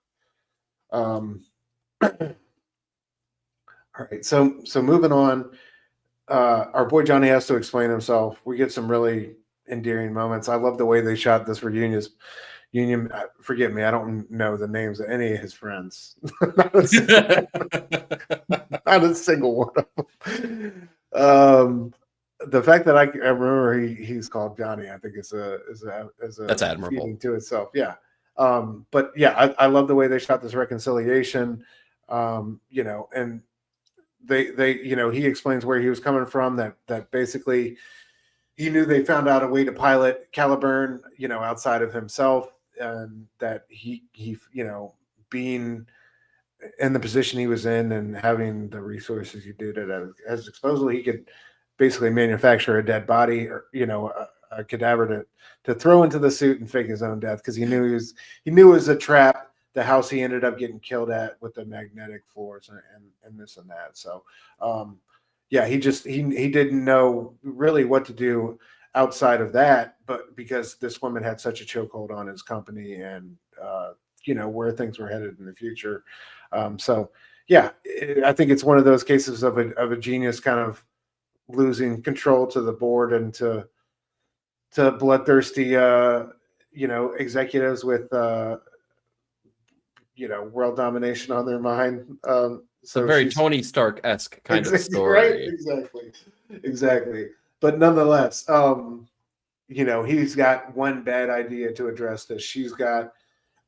All right, so moving on, our boy Johnny has to explain himself. We get some really endearing moments. I love the way they shot this reunion. Forgive me, I don't know the names of any of his friends. not, a single one of them. The fact that I remember he's called Johnny, I think is a That's admirable. feeling to itself. Yeah. But yeah, I love the way they shot this reconciliation. And they he explains where he was coming from, that basically he knew they found out a way to pilot Caliburn, outside of himself, and that he being in the position he was in and having the resources he did at as disposal, he could basically manufacture a dead body, or a cadaver to throw into the suit and fake his own death, because he knew it was a trap. The house he ended up getting killed at with the magnetic force and this and that. So yeah, he didn't know really what to do outside of that, but because this woman had such a chokehold on his company and where things were headed in the future. So yeah, I think it's one of those cases of a genius kind of losing control to the board and to bloodthirsty executives with world domination on their mind. So a very Tony Stark-esque kind of story. Right? Exactly. But nonetheless, he's got one bad idea to address this. She's got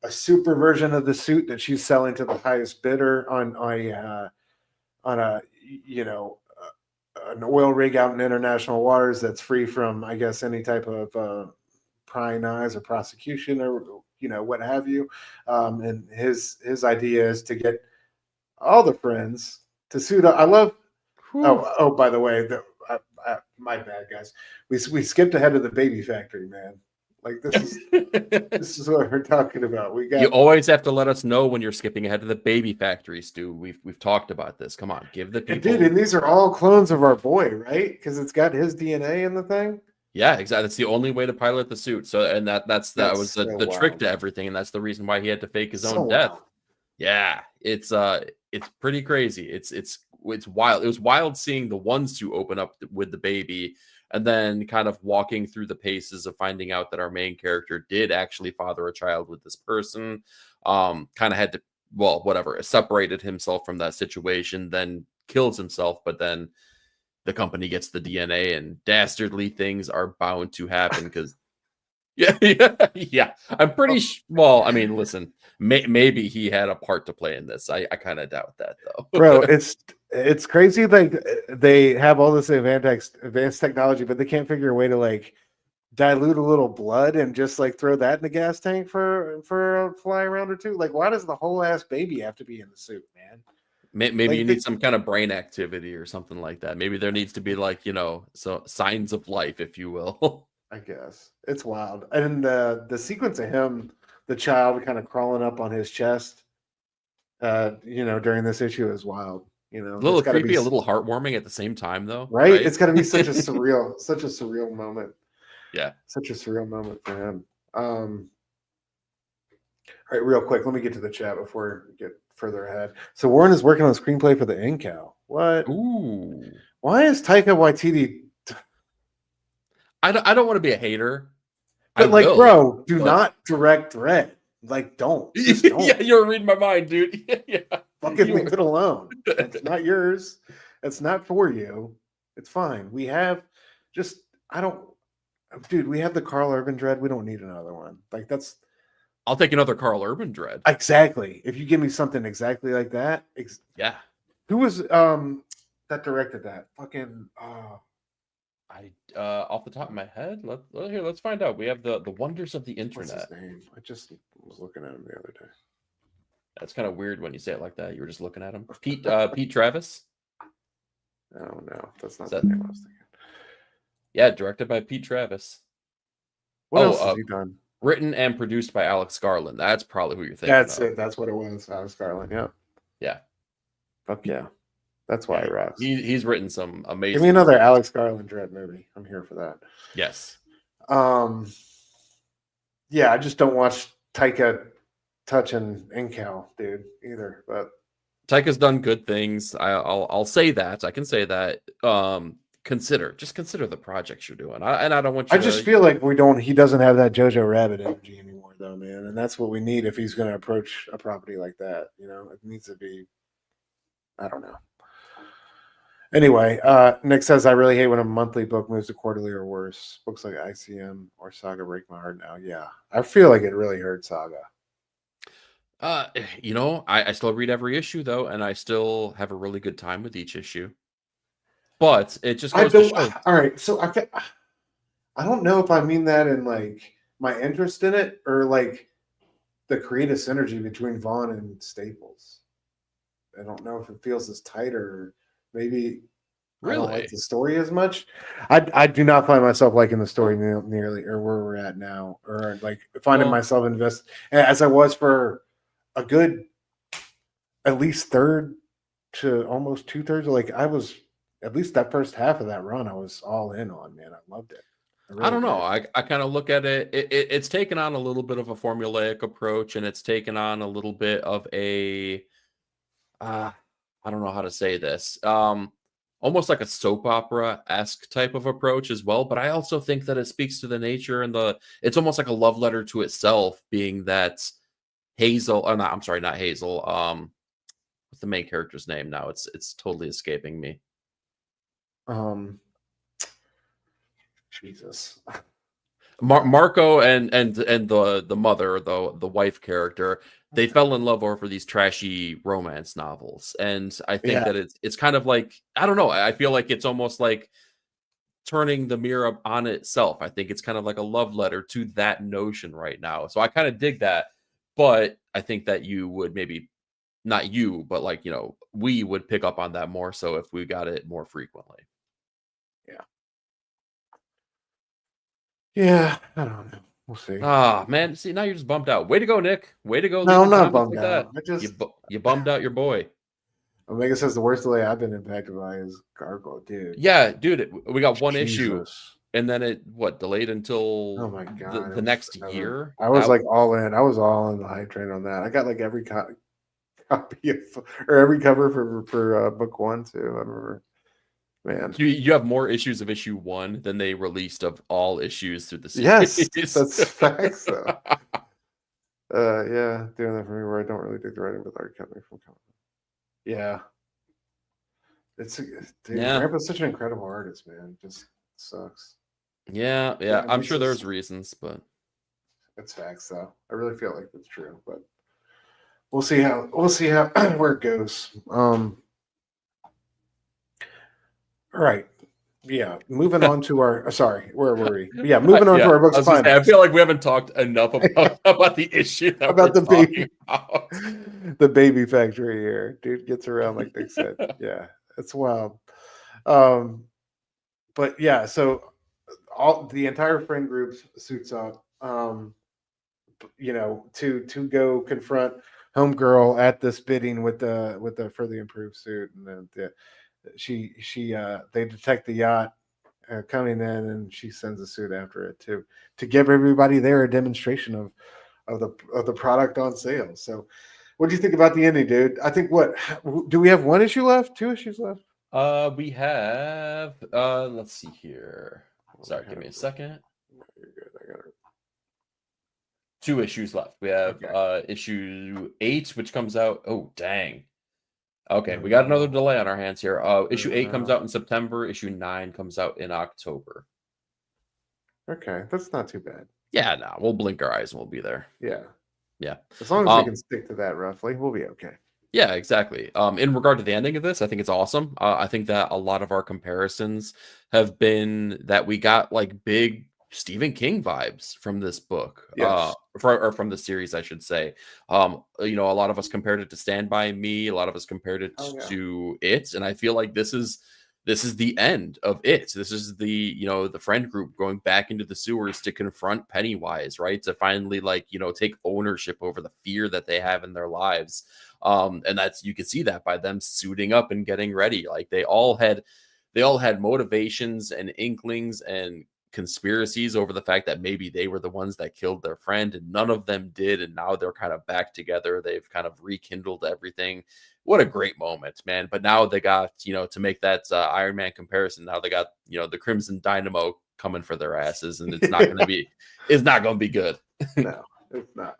a super version of the suit that she's selling to the highest bidder on a an oil rig out in international waters that's free from, I guess, any type of prying eyes or prosecution or what have you. And his idea is to get all the friends to suit up. I love. Whew. Oh, by the way, my bad, guys. We skipped ahead of the baby factory, man. Like this is what we're talking about. We got. You always have to let us know when you're skipping ahead to the baby factory, Stu. We've talked about this. Come on, give the people. Dude, and these are all clones of our boy, right? Because it's got his DNA in the thing. Yeah, exactly. That's the only way to pilot the suit. So, and that was so the trick wild. to everything, and that's the reason why he had to fake his So own death. wild. Yeah, it's pretty crazy. It's wild. It was wild seeing the ones to open up with the baby, and then kind of walking through the paces of finding out that our main character did actually father a child with this person. Kind of had to, well, whatever, separated himself from that situation, then kills himself, but then the company gets the DNA, and dastardly things are bound to happen because yeah. I'm pretty well, I mean, listen, maybe he had a part to play in this. I kind of doubt that though. Bro, it's crazy. Like they have all this advanced technology, but they can't figure a way to like dilute a little blood and just like throw that in the gas tank for a fly around or two. Like, why does the whole ass baby have to be in the suit, man? Maybe like you need some kind of brain activity or something like that. Maybe there needs to be like, so signs of life, if you will. I guess it's wild. And the sequence of him, the child kind of crawling up on his chest, during this issue is wild. A little it's gotta creepy, be a little heartburning at the same time, though. right. It's got to be such a surreal moment. Yeah, Such a surreal moment for him. All right, real quick, let me get to the chat before we get further ahead. So Warren is working on a screenplay for the Incal. What? Ooh. Why is Taika Waititi? I don't want to be a hater. But bro, do not direct Red. Like, don't. Just don't. Yeah, you're reading my mind, dude. Yeah. Fucking leave it alone. It's not yours. It's not for you. It's fine. We have dude, we have the Carl Urban Dread. We don't need another one. Like I'll take another Carl Urban Dread. Exactly. If you give me something exactly like that. Yeah. Who was that directed that? Fucking I off the top of my head, let's find out. We have the wonders of the internet. What's his name? I just was looking at him the other day. That's kind of weird when you say it like that. You were just looking at him. Pete Travis. Oh no, that's not the name I was thinking. Yeah, directed by Pete Travis. What else has he done? Written and produced by Alex Garland. That's probably who you're thinking. That's it. That's what it was. Alex Garland. Yeah. Yeah. Fuck yeah. That's why he rocks. He's written some amazing. Give me another Alex Garland Dread movie. I'm here for that. Yes. Yeah, I just don't watch Taika touching Incal, dude, either. But Taika's done good things. I'll say that. I can say that. Consider the projects you're doing. I don't want you. I just feel like he doesn't have that Jojo Rabbit energy anymore, though, man. And that's what we need if he's going to approach a property like that. It needs to be. I don't know. Anyway, Nick says, I really hate when a monthly book moves to quarterly or worse. Books like ICM or Saga break my heart now. Yeah, I feel like it really hurt Saga. I still read every issue, though, and I still have a really good time with each issue. But it just goes to show. All right, so I don't know if I mean that in like my interest in it or like the creative synergy between Vaughn and Staples. I don't know if it feels as tight or maybe I don't like the story as much. I do not find myself liking the story nearly or where we're at now, or like finding myself invested as I was for a good at least third to almost 2/3. Like I was at least that first half of that run, I was all in on, man. I loved it. I don't know. I kind of look at it. It's taken on a little bit of a formulaic approach, and it's taken on a little bit of a I don't know how to say this. Almost like a soap opera-esque type of approach as well. But I also think that it speaks to the nature and it's almost like a love letter to itself, being that Hazel, or not, I'm sorry, not Hazel. What's the main character's name now? It's totally escaping me. Jesus. Marco and the mother, the wife character, they fell in love over these trashy romance novels, and I think Yeah, that it's kind of like, I don't know. I feel like it's almost like turning the mirror up on itself. I think it's kind of like a love letter to that notion right now. So I kind of dig that, but I think that you would maybe, not you, but like, we would pick up on that more so if we got it more frequently. yeah, yeah. I don't know. We'll see. Ah, man, see, now you're just bummed out. Way to go, Nick. Way to go No, I'm leaving not comics bummed like out. that. I just You bummed out your boy. Omega says the worst delay I've been impacted by is Gargoyle, dude. Yeah, dude, we got one issue, Jesus. and then it delayed until Oh my god, the it was next forever. year. I was like all in. I was all in the hype train on that. I got like every copy of, or every cover for book one too. I remember, man. You have more issues of issue 1 than they released of all issues through the Yes, series. that's facts though. Yeah, doing that for me where I don't really dig the writing, but the art kept me from coming. Yeah, dude. Yeah. Grandpa's such an incredible artist, man. Just sucks. Yeah. Yeah, I'm he's sure there's just, reasons, but it's facts though. I really feel like that's true, but we'll see how where it goes. All right. Yeah, moving on to our sorry, where were we? Yeah, moving on to yeah, our books I was gonna say, I finals. feel like we haven't talked enough about the issue that About we're the talking baby, about. the baby factory here. Dude gets around like Nick said. Yeah, it's wild. Um, but yeah, so all the entire friend group suits up. To go confront homegirl at this bidding with the for the improved suit, and then they detect the yacht coming in, and she sends a suit after it to give everybody there a demonstration of the product on sale. So, what do you think about the ending, dude? I think what do we have one issue left? Two issues left? We have let's see here. Sorry, give me a second. You're good. I got it. 2 issues left. We have Okay. issue 8, which comes out. Oh, dang. Okay, Oh we got another no. delay on our hands here. Issue Oh 8 comes no. out in September. Issue 9 comes out in October. Okay, that's not too bad. Yeah, no, we'll blink our eyes and we'll be there. Yeah. Yeah. As long as we can stick to that roughly, we'll be okay. Yeah, exactly. In regard to the ending of this, I think it's awesome. I think that a lot of our comparisons have been that we got like big Stephen King vibes from this book, Yes. or from the series, I should say. A lot of us compared it to Stand By Me. A lot of us compared it Oh yeah. to It, and I feel like this is the end of It. This is the friend group going back into the sewers to confront Pennywise, right? To finally take ownership over the fear that they have in their lives. And that's, you can see that by them suiting up and getting ready. Like they all had motivations and inklings and conspiracies over the fact that maybe they were the ones that killed their friend, and none of them did, and now they're kind of back together. They've kind of rekindled everything. What a great moment, man. But now they got, to make that Iron Man comparison, now they got, the Crimson Dynamo coming for their asses, and it's not going to be good. No, it's not.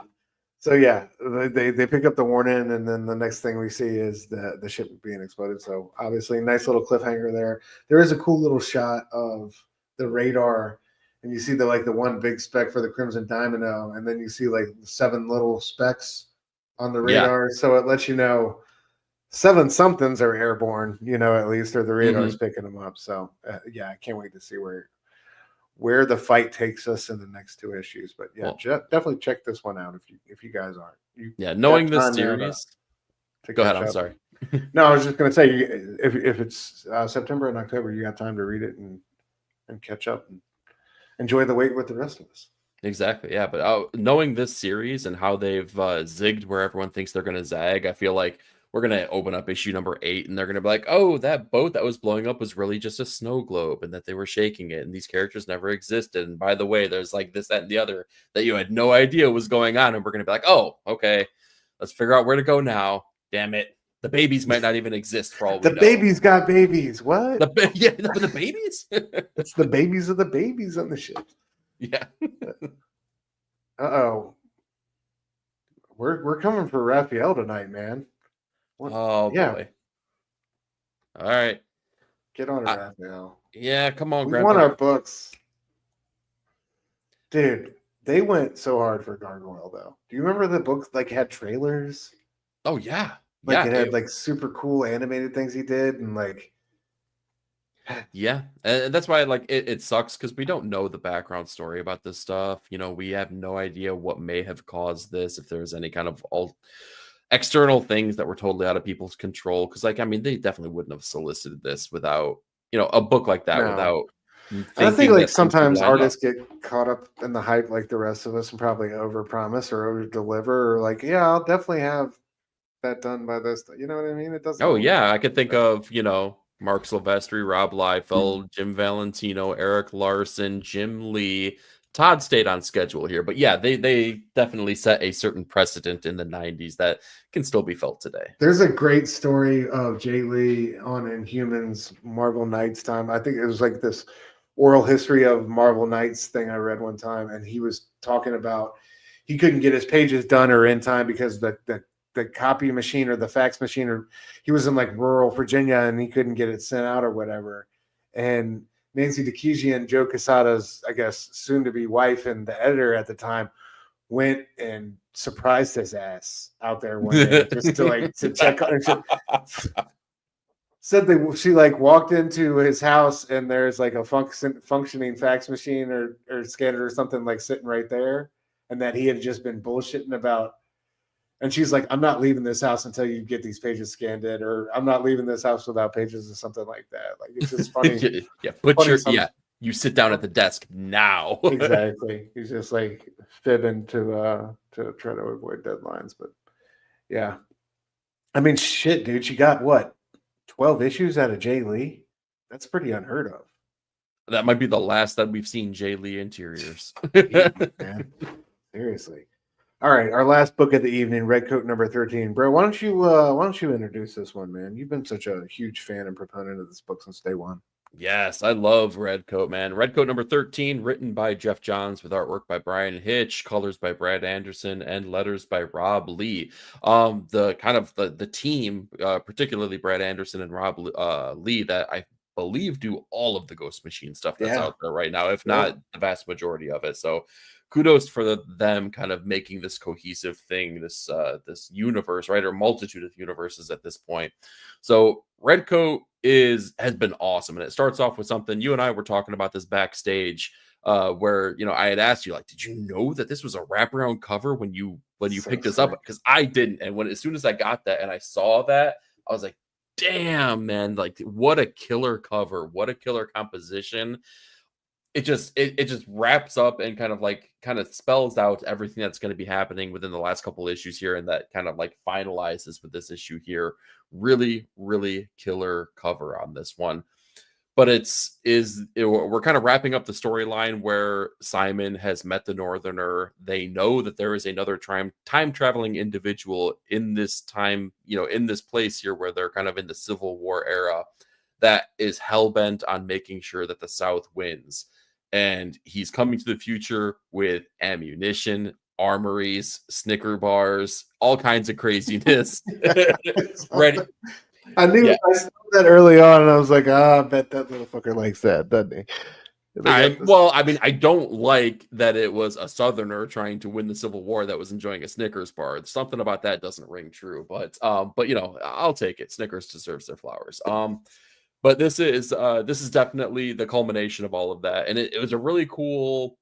So yeah, they pick up the warning, and then the next thing we see is the ship being exploded. So obviously, nice little cliffhanger there. There is a cool little shot of the radar, and you see the one big speck for the Crimson Dynamo, and then you see like 7 little specks on the Yeah. radar. So it lets you know 7 somethings are airborne, at least, or the radar's picking them up. So yeah, I can't wait to see where the fight takes us in the next 2 issues. But yeah, Well, definitely check this one out if you guys aren't. You yeah, got knowing this time now series. to Go ahead. catch I'm up. sorry. No, I was just going to say, if it's September and October, you got time to read it and catch up and enjoy the wait with the rest of us. Exactly. Yeah. But knowing this series and how they've zigged where everyone thinks they're going to zag, I feel like we're going to open up issue number 8 and they're going to be like, oh, that boat that was blowing up was really just a snow globe and that they were shaking it. And these characters never existed. And by the way, there's like this, that, and the other that you had no idea was going on. And we're going to be like, oh, okay, let's figure out where to go now. Damn it. The babies might not even exist for all we know. The babies got babies. What? The babies? It's the babies of the babies on the ship. Yeah. Uh-oh. We're coming for Raphael tonight, man. Oh, yeah. boy. All right. Get on it, Raphael. Yeah, come on, We Grandpa. want our books. Dude, they went so hard for Gargoyle though. Do you remember the book like had trailers? Oh yeah, Like yeah. it had like super cool animated things he did, and like Yeah, and that's why like it sucks because we don't know the background story about this stuff. We have no idea what may have caused this, if there's any kind of all external things that were totally out of people's control. Because like I mean, they definitely wouldn't have solicited this without a book like that no. without And I think thinking like that things would sometimes line up. artists get caught up in the hype like the rest of us and probably overpromise or over deliver or like, yeah, I'll definitely have that done by this. You know what I mean? It doesn't Oh always yeah, I could think that. of Mark Silvestri, Rob Liefeld, Jim Valentino, Eric Larson, Jim Lee. Todd stayed on schedule here, but yeah, they definitely set a certain precedent in the '90s that can still be felt today. There's a great story of Jay Lee on Inhumans Marvel Knights time. I think it was like this oral history of Marvel Knights thing I read one time, and he was talking about he couldn't get his pages done or in time because the copy machine or the fax machine, or he was in like rural Virginia and he couldn't get it sent out or whatever. And Nancy DeKejian, Joe Quesada's, I guess, soon to be wife and the editor at the time, went and surprised his ass out there one day just to like to check on. Said she like walked into his house and there's like a functioning fax machine or scanner or something like sitting right there, and that he had just been bullshitting about. And she's like, I'm not leaving this house until you get these pages scanned in, or I'm not leaving this house without pages or something like that. Like it's just funny. Yeah, Funny you sit down at the desk now. exactly. He's just like fibbing to try to avoid deadlines. But yeah. I mean shit, dude. She got what? 12 issues out of Jay Lee? That's pretty unheard of. That might be the last that we've seen Jay Lee interiors. Man. Seriously. All right, our last book of the evening, Redcoat number 13. Bro, why don't you introduce this one, man? You've been such a huge fan and proponent of this book since day one. Yes, I love Redcoat, man. Redcoat number 13, written by Jeff Johns with artwork by Brian Hitch, colors by Brad Anderson, and letters by Rob Lee. The kind of the team, particularly Brad Anderson and Rob Lee, that I believe do all of the Ghost Machine stuff that's Yeah. out there right now, if not the vast majority of it. So kudos for them kind of making this cohesive thing, this universe, right, or multitude of universes at this point. So Redcoat has been awesome, and it starts off with something you and I were talking about this backstage, where I had asked you, like, did you know that this was a wraparound cover when you picked this up? Because I didn't, and as soon as I got that and I saw that, I was like, damn, man, like what a killer cover, what a killer composition. It just wraps up and kind of spells out everything that's going to be happening within the last couple issues here, and that kind of like finalizes with this issue here. Really, really killer cover on this one. But we're kind of wrapping up the storyline where Simon has met the Northerner. They know that there is another time traveling individual in this time, in this place here where they're kind of in the Civil War era, that is hell-bent on making sure that the South wins. And he's coming to the future with ammunition, armories, Snicker bars, all kinds of craziness. Ready. I knew I saw that early on, and I was like, I bet that little fucker likes that, doesn't he? I don't like that it was a Southerner trying to win the Civil War that was enjoying a Snickers bar. Something about that doesn't ring true, but I'll take it. Snickers deserves their flowers. But this is definitely the culmination of all of that, and it was a really cool.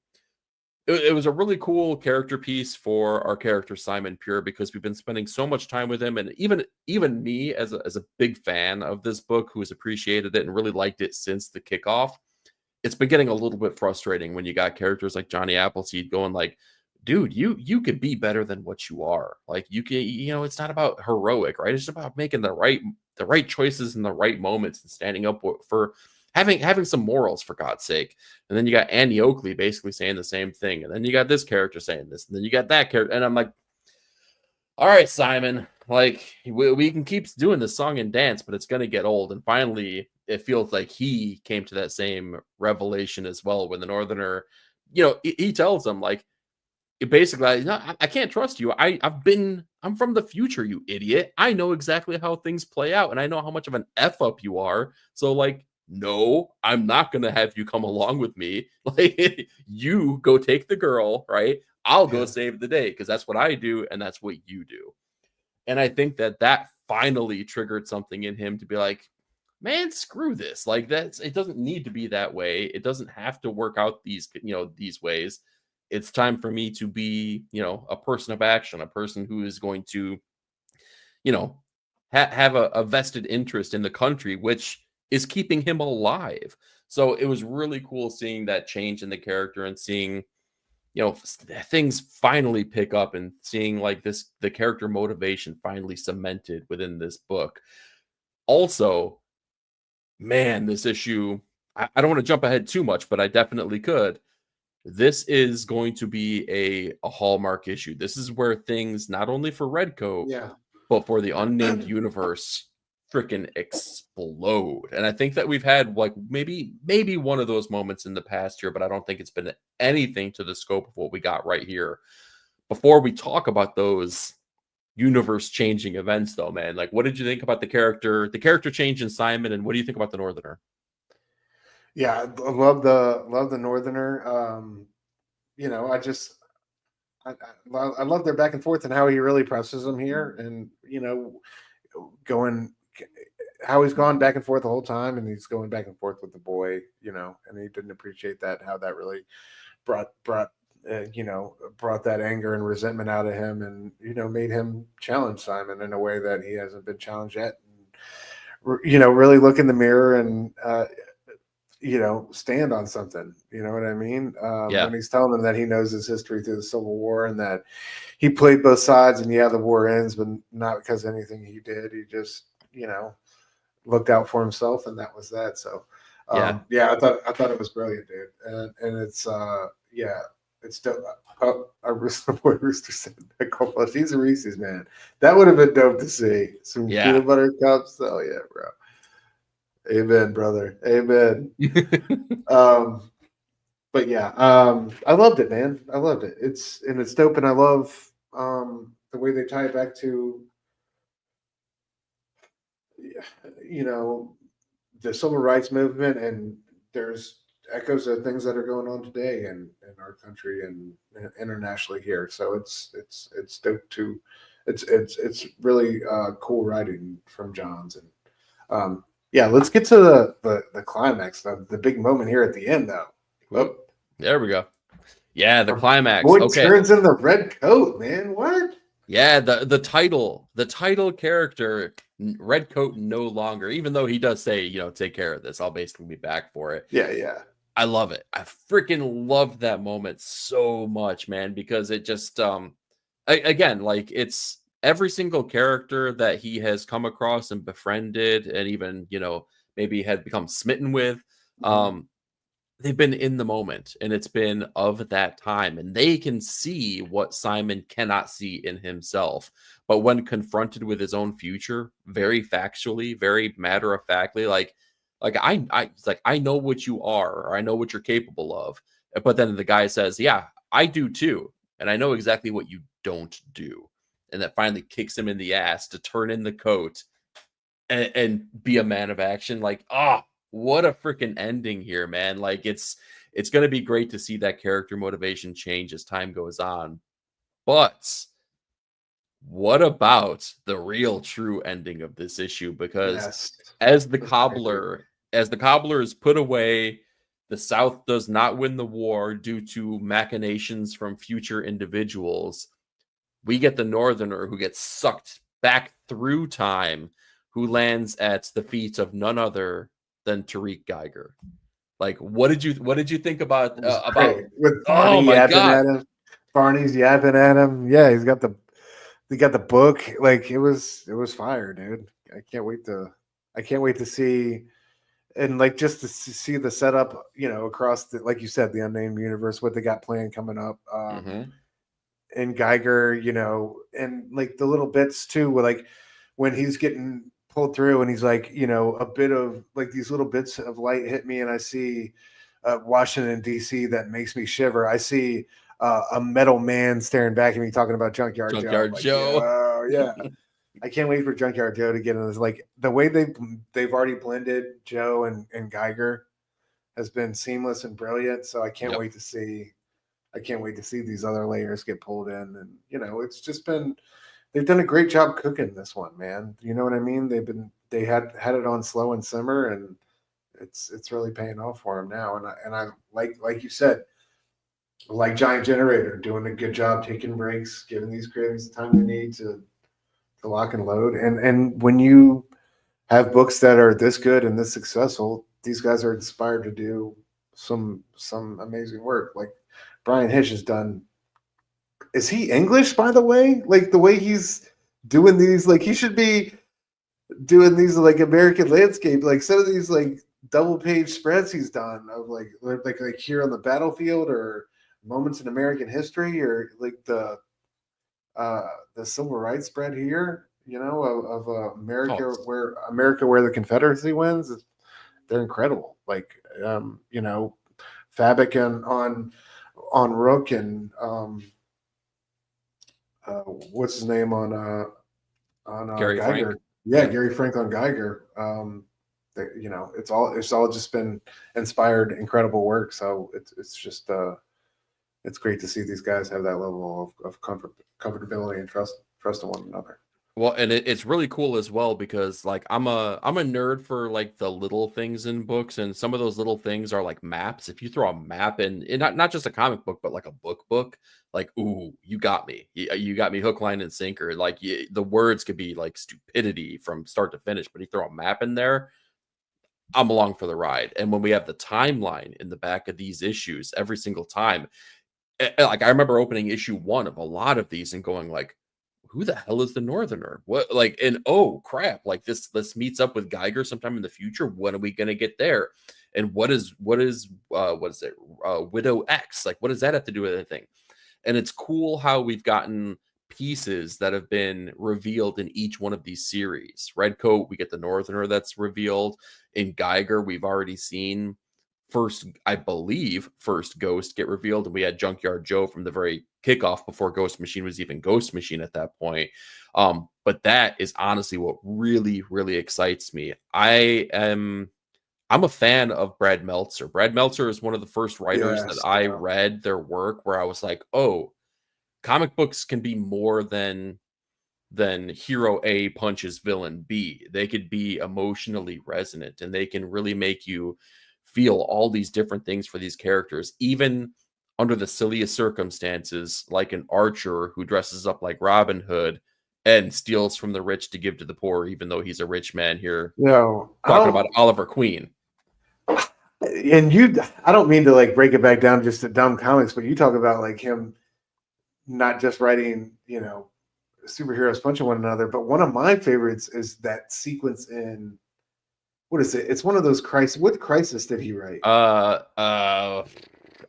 It was a really cool character piece for our character Simon Pure, because we've been spending so much time with him, and even me as a big fan of this book, who has appreciated it and really liked it since the kickoff. It's been getting a little bit frustrating when you got characters like Johnny Appleseed going like, dude, you could be better than what you are. Like you can, it's not about heroic, right? It's about making the right choices in the right moments and standing up for having some morals, for God's sake. And then you got Annie Oakley basically saying the same thing. And then you got this character saying this, and then you got that character. And I'm like, all right, Simon, like we can keep doing this song and dance, but it's going to get old. And finally, it feels like he came to that same revelation as well, when the Northerner, he tells him, like, basically, I can't trust you. I'm from the future, you idiot. I know exactly how things play out, and I know how much of an F up you are. So, like, no, I'm not going to have you come along with me. Like, you go take the girl, right? I'll go Yeah. save the day because that's what I do and that's what you do. And I think that finally triggered something in him to be like, man, screw this. Like, it doesn't need to be that way. It doesn't have to work out these ways. It's time for me to be, a person of action, a person who is going to, you know, have a vested interest in the country, which is keeping him alive. So it was really cool seeing that change in the character and seeing, things finally pick up and seeing like the character motivation finally cemented within this book. Also, man, this issue, I don't want to jump ahead too much, but I definitely could. This is going to be a hallmark issue. This is where things, not only for Redcoat, Yeah. but for the unnamed universe, freaking explode. And I think that we've had like maybe one of those moments in the past year, but I don't think it's been anything to the scope of what we got right here. Before we talk about those universe changing events though, man, like what did you think about the character change in Simon, and what do you think about the Northerner? Yeah, I love the Northerner. I love their back and forth and how he really presses them here, and going how he's gone back and forth the whole time, and he's going back and forth with the boy, and he didn't appreciate that, how that really brought brought that anger and resentment out of him, and made him challenge Simon in a way that he hasn't been challenged yet. And, really look in the mirror and stand on something. You know what I mean? Yeah. When he's telling them that he knows his history through the Civil War and that he played both sides, and the war ends, but not because of anything he did. He just, looked out for himself, and that was that. So, I thought it was brilliant, dude. And it's, it's still. The boy Rooster said that he's a Reese's man. That would have been dope to see. Some peanut butter cups. Oh yeah, bro. Amen, brother. Amen. But yeah, I loved it, man. I loved it. It's dope, and I love the way they tie it back to the civil rights movement, and there's echoes of things that are going on today in our country and internationally here. So it's dope too. It's really cool writing from Johns. And let's get to the climax, the big moment here at the end, though. Oh, there we go. Yeah, the climax. Boy turns in the red coat, man. What? Yeah, the title character, Redcoat, no longer, even though he does say, take care of this, I'll basically be back for it. Yeah. I love it. I freaking loved that moment so much, man, because it just again, like, it's every single character that he has come across and befriended and even, maybe had become smitten with. They've been in the moment, and it's been of that time, and they can see what Simon cannot see in himself. But when confronted with his own future, very factually, very matter of factly, it's like, I know what you are, or I know what you're capable of. But then the guy says, yeah, I do too. And I know exactly what you don't do. And that finally kicks him in the ass to turn in the coat and be a man of action. Like, what a freaking ending here, man. Like, it's going to be great to see that character motivation change as time goes on. But what about the real true ending of this issue? Because as the cobbler is put away, the South does not win the war due to machinations from future individuals. We get the Northerner, who gets sucked back through time, who lands at the feet of none other than Tariq Geiger. Like, what did you think about with oh my god, at him. Barney's yapping at him. Yeah, he got the book. Like, it was fire, dude. I can't wait to see, and like, just to see the setup, across the, like you said, the unnamed universe, what they got planned coming up. And Geiger, and like the little bits too, where like when he's getting pulled through and he's like, a bit of like these little bits of light hit me, and I see Washington D.C. that makes me shiver. I see a metal man staring back at me talking about Junkyard Joe. Joe. Yeah. I can't wait for Junkyard Joe to get in this. Like the way they've already blended Joe and Geiger has been seamless and brilliant. So I can't Yep. wait to see. I can't wait to see these other layers get pulled in, and it's just been they've done a great job cooking this one, man. You know what I mean? They had it on slow and simmer, and it's really paying off for them now. And I like you said, like Giant Generator doing a good job taking breaks, giving these creators the time they need to lock and load. And when you have books that are this good and this successful, these guys are inspired to do some amazing work. Like Brian Hitch has done. Is he English, by the way? Like the way he's doing these, like he should be doing these like American landscape, like some of these like double page spreads he's done of like here on the battlefield or moments in American history or like the civil rights spread here, of America where the Confederacy wins. They're incredible. Like Fabic and on Rook and what's his name on Gary Geiger. Frank. Yeah, Gary Frank on Geiger. It's all just been inspired, incredible work. So it's just it's great to see these guys have that level of comfortability and trust in one another. Well, and it's really cool as well because like I'm a nerd for like the little things in books, and some of those little things are like maps. If you throw a map in not just a comic book, but like a book, like ooh, you got me. You got me hook, line, and sinker. Like the words could be like stupidity from start to finish, but you throw a map in there, I'm along for the ride. And when we have the timeline in the back of these issues every single time, like I remember opening issue 1 of a lot of these and going like, who the hell is the Northerner? What, like, and oh crap, like this meets up with Geiger sometime in the future. When are we gonna get there? And what is what is it? Widow X? Like, what does that have to do with anything? And it's cool how we've gotten pieces that have been revealed in each one of these series. Redcoat, we get the Northerner that's revealed. In Geiger, we've already seen I believe, first Ghost get revealed, and we had Junkyard Joe from the very kickoff before Ghost Machine was even Ghost Machine at that point. But that is honestly what really, really excites me. I'm a fan of Brad Meltzer. Brad Meltzer is one of the first writers that I read their work where I was like, oh, comic books can be more than hero A punches villain B. They could be emotionally resonant, and they can really make you feel all these different things for these characters, even under the silliest circumstances, like an archer who dresses up like Robin Hood and steals from the rich to give to the poor, even though he's a rich man here. Talking about Oliver Queen. And I don't mean to like break it back down just to dumb comics, but you talk about like him not just writing, superheroes punching one another, but one of my favorites is that sequence in what is it? It's one of those crisis. What crisis did he write?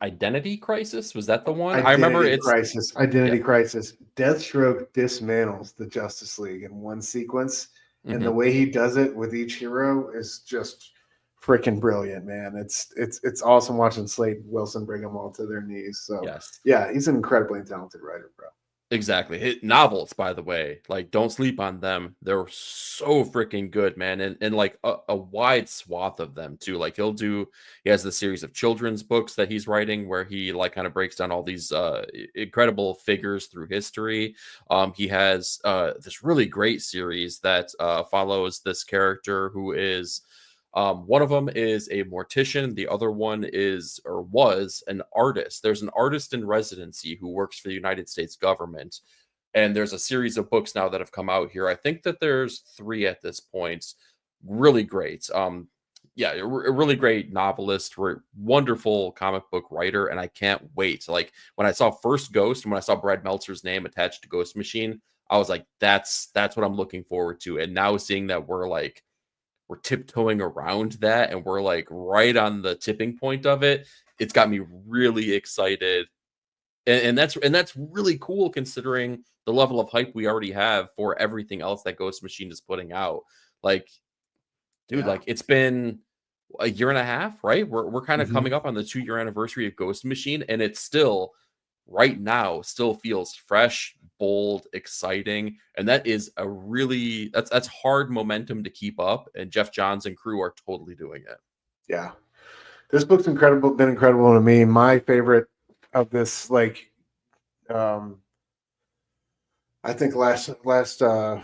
Identity Crisis, was that the one? Identity I remember it's Crisis. Identity Crisis. Deathstroke dismantles the Justice League in one sequence, and the way he does it with each hero is just freaking brilliant, man. It's awesome watching Slade Wilson bring them all to their knees. So yeah, he's an incredibly talented writer, bro. Exactly. His novels, by the way, like don't sleep on them. They're so freaking good, man. And like a wide swath of them too. Like he has the series of children's books that he's writing where he like kind of breaks down all these incredible figures through history. He has this really great series that follows this character who is one of them is a mortician. The other one is or was an artist. There's an artist in residency who works for the United States government. And there's a series of books now that have come out here. I think that there's 3 at this point. Really great. Yeah, a really great novelist, wonderful comic book writer. And I can't wait. Like when I saw first Ghost and when I saw Brad Meltzer's name attached to Ghost Machine, I was like, that's what I'm looking forward to. And now seeing that we're tiptoeing around that and we're like right on the tipping point of it, it's got me really excited. And that's really cool considering the level of hype we already have for everything else that Ghost Machine is putting out. Like, dude, like it's been a year and a half, right? We're kind of coming up on the 2-year anniversary of Ghost Machine, and it's still right now still feels fresh, bold, exciting, and that is that's hard momentum to keep up, and Jeff Johns and crew are totally doing it. Yeah. This book's been incredible to me. My favorite of this, like, I think last 2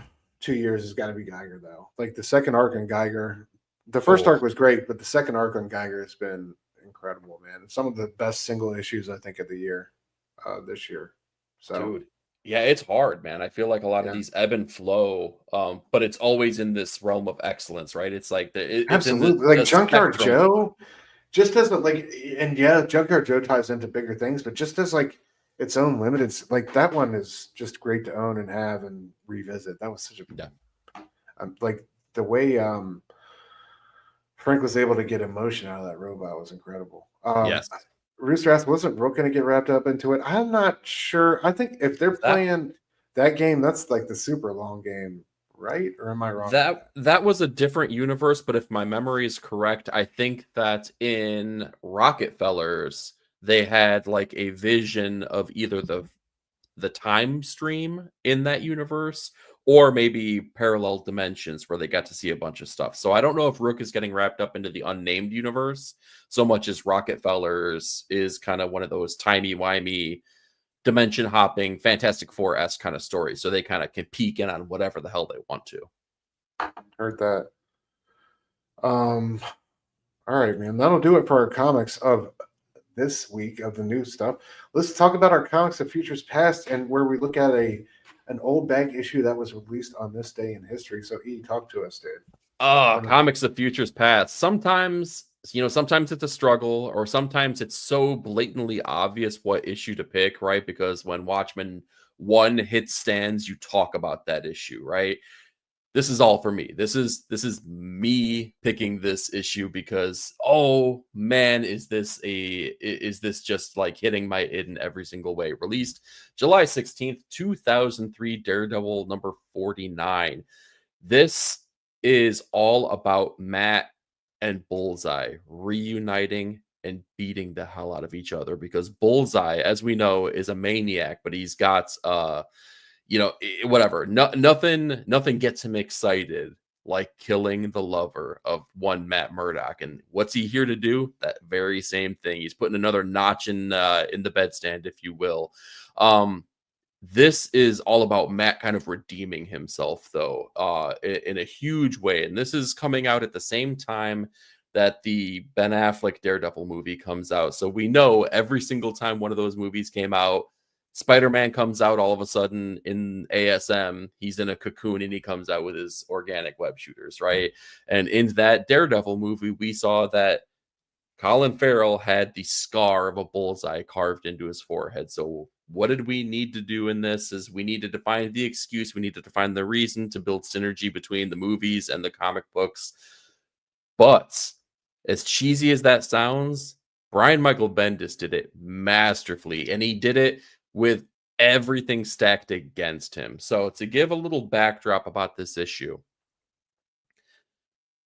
years has got to be Geiger, though. Like the second arc on Geiger, the first arc was great, but the second arc on Geiger has been incredible, man. Some of the best single issues I think of the year, this year. So, dude, yeah, it's hard, man. I feel like a lot of these ebb and flow, but it's always in this realm of excellence, right? It's like it's in absolutely, like the Junkyard spectrum. Joe, just as like, and yeah, Junkyard Joe ties into bigger things, but just as like its own limited, like that one is just great to own and have and revisit. That was such a like the way Frank was able to get emotion out of that robot was incredible. Yes. Rooster asked, wasn't Rook going to get wrapped up into it? I'm not sure. I think if they're playing that game, that's like the super long game, right? Or am I wrong? That was a different universe, but if my memory is correct, I think that in Rockefellers they had like a vision of either the time stream in that universe or maybe parallel dimensions where they got to see a bunch of stuff. So I don't know if Rook is getting wrapped up into the unnamed universe so much as Rockefellers is kind of one of those timey-wimey dimension hopping Fantastic Four-esque kind of stories. So they kind of can peek in on whatever the hell they want to. Heard that. All right, man. That'll do it for our comics of this week of the new stuff. Let's talk about our comics of futures past and where we look at an old back issue that was released on this day in history. So talk to us, dude. Comics of futures past. Sometimes it's a struggle, or sometimes it's so blatantly obvious what issue to pick, right? Because when Watchmen 1 hits stands, you talk about that issue, right? This is all for me. This is me picking this issue because, oh man, is this just like hitting my id in every single way. Released July 16th, 2003, Daredevil number 49. This is all about Matt and Bullseye reuniting and beating the hell out of each other, because Bullseye, as we know, is a maniac, but he's got whatever. Nothing gets him excited like killing the lover of one Matt Murdock. And what's he here to do? That very same thing. He's putting another notch in the bedstand, if you will. This is all about Matt kind of redeeming himself, though, in a huge way. And this is coming out at the same time that the Ben Affleck Daredevil movie comes out. So we know every single time one of those movies came out, Spider-Man comes out all of a sudden in ASM. He's in a cocoon and he comes out with his organic web shooters, right? And in that Daredevil movie, we saw that Colin Farrell had the scar of a bullseye carved into his forehead. So what did we need to do in this is we needed to find the excuse. We needed to find the reason to build synergy between the movies and the comic books. But as cheesy as that sounds, Brian Michael Bendis did it masterfully, and he did it with everything stacked against him. So to give a little backdrop about this issue,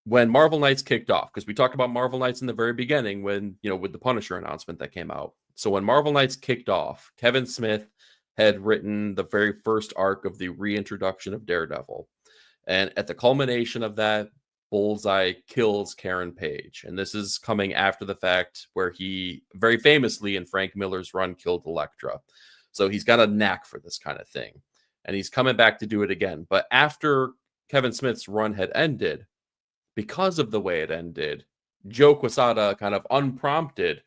when Marvel Knights kicked off, because we talked about Marvel Knights in the very beginning when, with the Punisher announcement that came out. So when Marvel Knights kicked off, Kevin Smith had written the very first arc of the reintroduction of Daredevil. And at the culmination of that, Bullseye kills Karen Page. And this is coming after the fact where he very famously in Frank Miller's run killed Elektra. So he's got a knack for this kind of thing. And he's coming back to do it again. But after Kevin Smith's run had ended, because of the way it ended, Joe Quesada kind of unprompted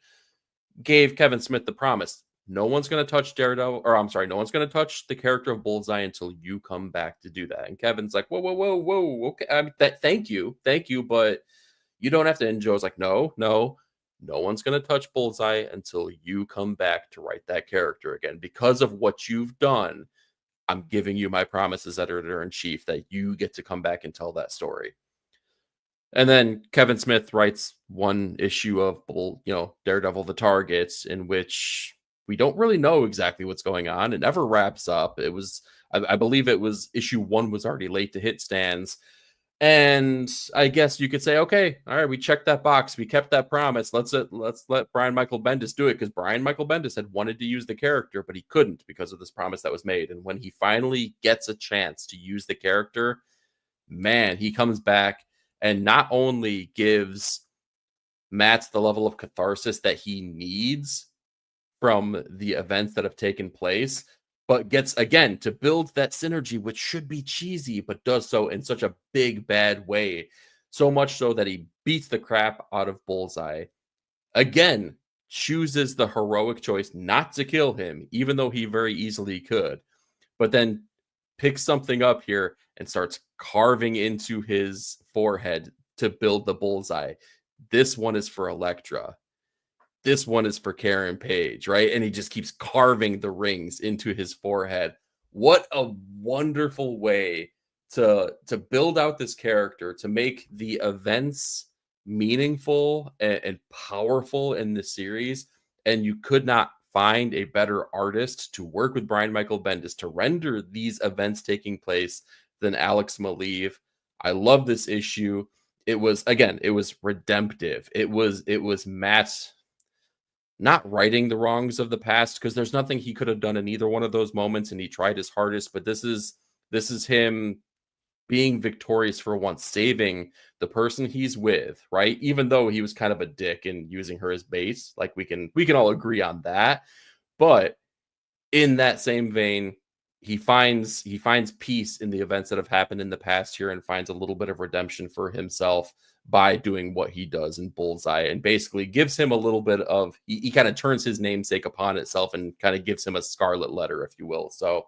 gave Kevin Smith the promise, no one's going to touch Daredevil, or I'm sorry, no one's going to touch the character of Bullseye until you come back to do that. And Kevin's like, whoa, okay, I mean, thank you, but you don't have to. And Joe's like, no one's going to touch Bullseye until you come back to write that character again. Because of what you've done, I'm giving you my promise as editor-in-chief that you get to come back and tell that story. And then Kevin Smith writes one issue of, Daredevil the Targets, in which we don't really know exactly what's going on. It never wraps up. It was, I believe it was issue 1 was already late to hit stands. And I guess you could say, okay, all right, we checked that box. We kept that promise. Let's let Brian Michael Bendis do it, because Brian Michael Bendis had wanted to use the character, but he couldn't because of this promise that was made. And when he finally gets a chance to use the character, man, he comes back and not only gives Matt the level of catharsis that he needs from the events that have taken place, but gets again to build that synergy, which should be cheesy, but does so in such a big bad way. So much so that he beats the crap out of Bullseye. Again, chooses the heroic choice not to kill him, even though he very easily could, but then picks something up here and starts carving into his forehead to build the bullseye. This one is for Elektra. This one is for Karen Page, right? And he just keeps carving the rings into his forehead. What a wonderful way to build out this character, to make the events meaningful and powerful in the series. And you could not find a better artist to work with Brian Michael Bendis to render these events taking place than Alex Maleev. I love this issue. It was redemptive. It was Matt not righting the wrongs of the past, because there's nothing he could have done in either one of those moments, and he tried his hardest, but this is him being victorious for once, saving the person he's with, right? Even though he was kind of a dick and using her as base, like we can all agree on that. But in that same vein, he finds peace in the events that have happened in the past here, and finds a little bit of redemption for himself by doing what he does in Bullseye, and basically gives him a little bit of, he kind of turns his namesake upon itself and kind of gives him a scarlet letter, if you will. So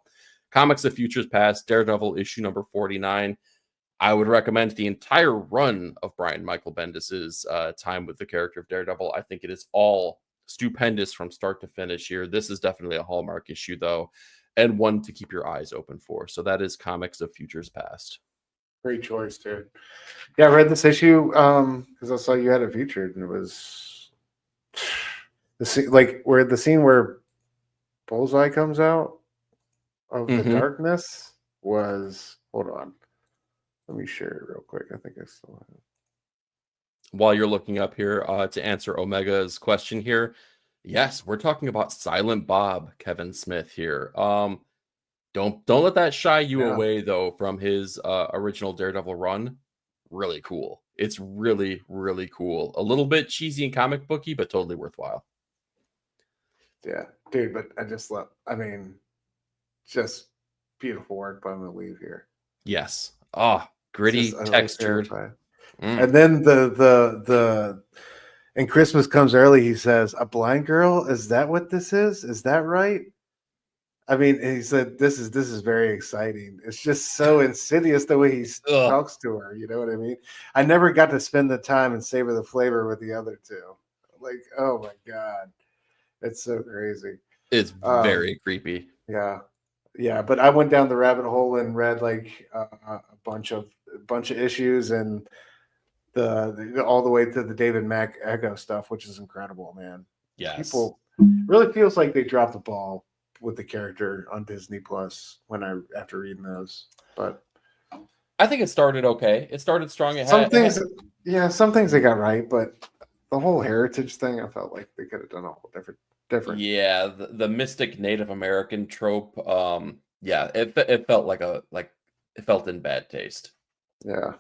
Comics of Futures Past, Daredevil issue number 49. I would recommend the entire run of Brian Michael Bendis's time with the character of Daredevil. I think it is all stupendous from start to finish here. This is definitely a hallmark issue, though, and one to keep your eyes open for. So that is Comics of Futures Past. Great choice, dude. Yeah, I read this issue because I saw you had it featured, and it was the scene where Bullseye comes out of the darkness was. Hold on, let me share it real quick. I think I still have it. While you're looking up here, to answer Omega's question here, yes, we're talking about Silent Bob, Kevin Smith here. Don't let that shy you away, though, from his original Daredevil run. Really cool. It's really, really cool. A little bit cheesy and comic booky, but totally worthwhile. Yeah, dude, but I just love, just beautiful work by Maleev here. Yes. Gritty, textured. And then the and Christmas comes early, he says, "A blind girl? Is that what this is? Is that right?" I mean, he said, this is very exciting. It's just so insidious the way he talks to her. You know what I mean? I never got to spend the time and savor the flavor with the other two. Like, oh my God. It's so crazy. It's very creepy. Yeah. Yeah. But I went down the rabbit hole and read like a bunch of issues, and the all the way to the David Mack Echo stuff, which is incredible, man. Yes. People really feels like they dropped the ball with the character on Disney Plus after reading those, but I think it started okay. It started strong. Some things they got right, but the whole heritage thing, I felt like they could have done a whole different. Yeah, the mystic Native American trope. It felt it felt in bad taste. Yeah.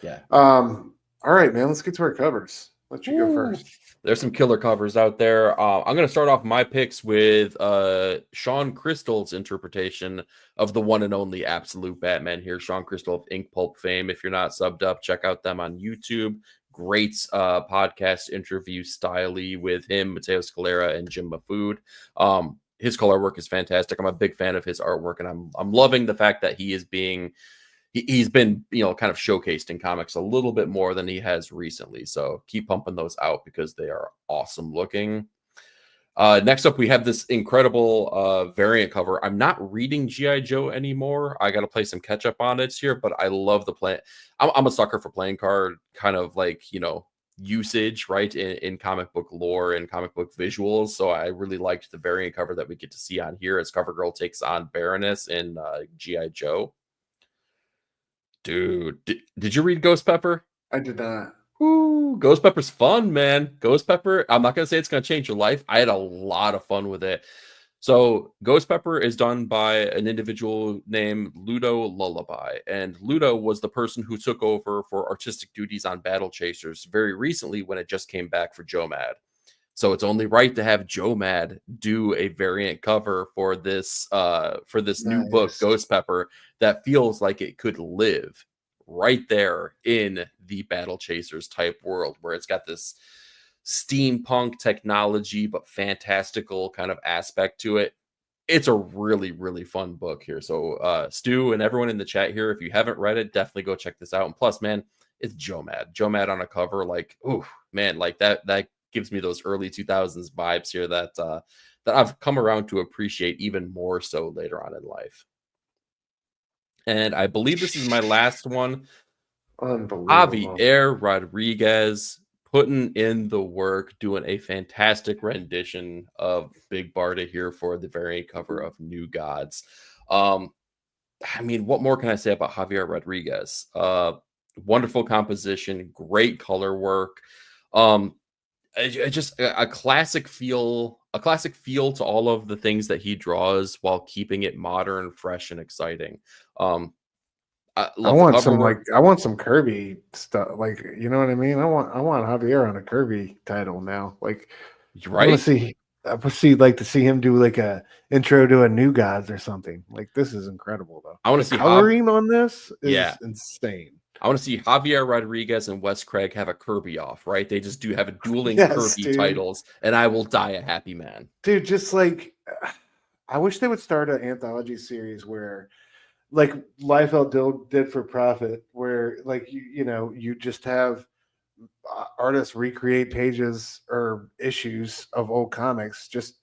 Yeah. All right, man. Let's get to our covers. Let you go first. There's some killer covers out there. I'm going to start off my picks with Sean Crystal's interpretation of the one and only absolute Batman here. Sean Crystal of Ink Pulp fame. If you're not subbed up, check out them on YouTube. Great podcast interview style with him, Mateo Scalera, and Jim Mafood. His color work is fantastic. I'm a big fan of his artwork, and I'm loving the fact that he's been kind of showcased in comics a little bit more than he has recently. So keep pumping those out because they are awesome looking. Next up, we have this incredible variant cover. I'm not reading G.I. Joe anymore. I got to play some catch up on it here, but I love the play. I'm a sucker for playing card kind of usage, right, in comic book lore and comic book visuals. So I really liked the variant cover that we get to see on here as CoverGirl takes on Baroness in G.I. Joe. Dude, did you read Ghost Pepper? I did not. Ooh, Ghost Pepper's fun, man. Ghost Pepper, I'm not going to say it's going to change your life. I had a lot of fun with it. So, Ghost Pepper is done by an individual named Ludo Lullaby. And Ludo was the person who took over for artistic duties on Battle Chasers very recently when it just came back for Joe Mad. So it's only right to have Joe Mad do a variant cover for this new book, Nice. Ghost Pepper, that feels like it could live right there in the Battle Chasers type world, where it's got this steampunk technology but fantastical kind of aspect to it. It's a really, really fun book here. So Stu and everyone in the chat here, if you haven't read it, definitely go check this out. And plus, man, it's Joe Mad on a cover. Like, oh man, like that gives me those early 2000s vibes here that I've come around to appreciate even more so later on in life. And I believe this is my last one. Unbelievable. Javier Rodriguez putting in the work, doing a fantastic rendition of Big Barda here for the variant cover of New Gods. I mean, what more can I say about Javier Rodriguez? Wonderful composition, great color work. Just a classic feel to all of the things that he draws while keeping it modern, fresh, and exciting. I love the cover work. I want some Kirby stuff. Like, you know what I mean? I want Javier on a Kirby title now. Like, Right? I would see him do like a intro to a New Gods or something. Like, this is incredible though. I want The to see coloring on this yeah. is insane. I want to see Javier Rodriguez and Wes Craig have a Kirby off, right? They just do have a dueling Yes, Kirby dude. titles, and I will die a happy man. Dude, just like I wish they would start an anthology series where like Liefeld did for Profit, where like you just have artists recreate pages or issues of old comics, just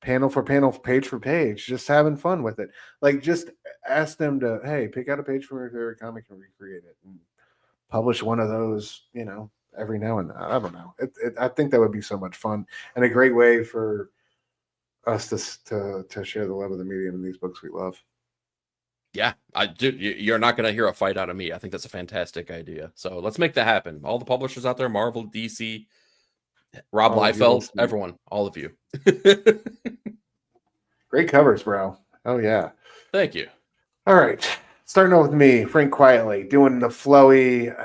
panel for panel, page for page, just having fun with it. Like, just ask them to, hey, pick out a page from your favorite comic and recreate it, and publish one of those, every now and then. I don't know. I think that would be so much fun and a great way for us to share the love of the medium and these books we love. Yeah, you're not going to hear a fight out of me. I think that's a fantastic idea. So let's make that happen. All the publishers out there, Marvel, DC, Rob Liefeld, everyone, all of you. Great covers, bro. Oh, yeah. Thank you. All right. Starting off with me, Frank Quietly, doing the flowy.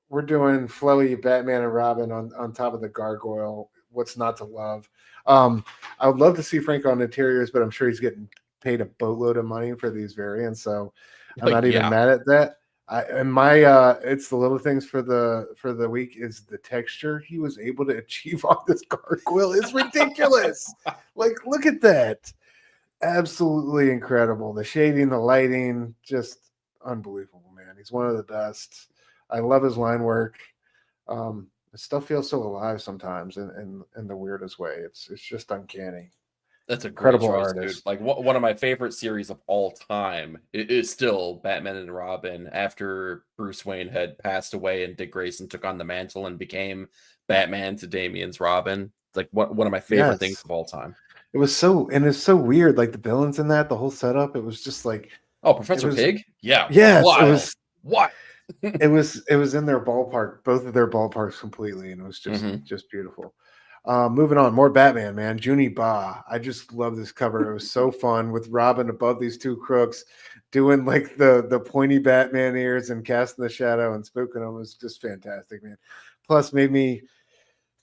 We're doing flowy Batman and Robin on top of the gargoyle. What's not to love? I would love to see Frank on interiors, but I'm sure he's getting paid a boatload of money for these variants, so I'm not even mad at that. It's the little things for the week is the texture he was able to achieve on this gargoyle is ridiculous. Like, look at that. Absolutely incredible. The shading, the lighting, just unbelievable, man. He's one of the best. I love his line work. His stuff feels so alive sometimes in the weirdest way. It's just uncanny. That's a incredible great choice, artist. Dude. Like one of my favorite series of all time is still Batman and Robin after Bruce Wayne had passed away and Dick Grayson took on the mantle and became Batman to Damian's Robin. It's like one of my favorite things of all time. It's so weird. Like the villains in that, the whole setup, it was just like, oh, Professor Pig? Yeah. Yes, wild. it was what? it was in their ballpark, both of their ballparks completely, and it was just beautiful. Moving on, more Batman, man. Junie Ba. I just love this cover. It was so fun with Robin above these two crooks doing like the pointy Batman ears and casting the shadow and spooking them. It was just fantastic, man. Plus made me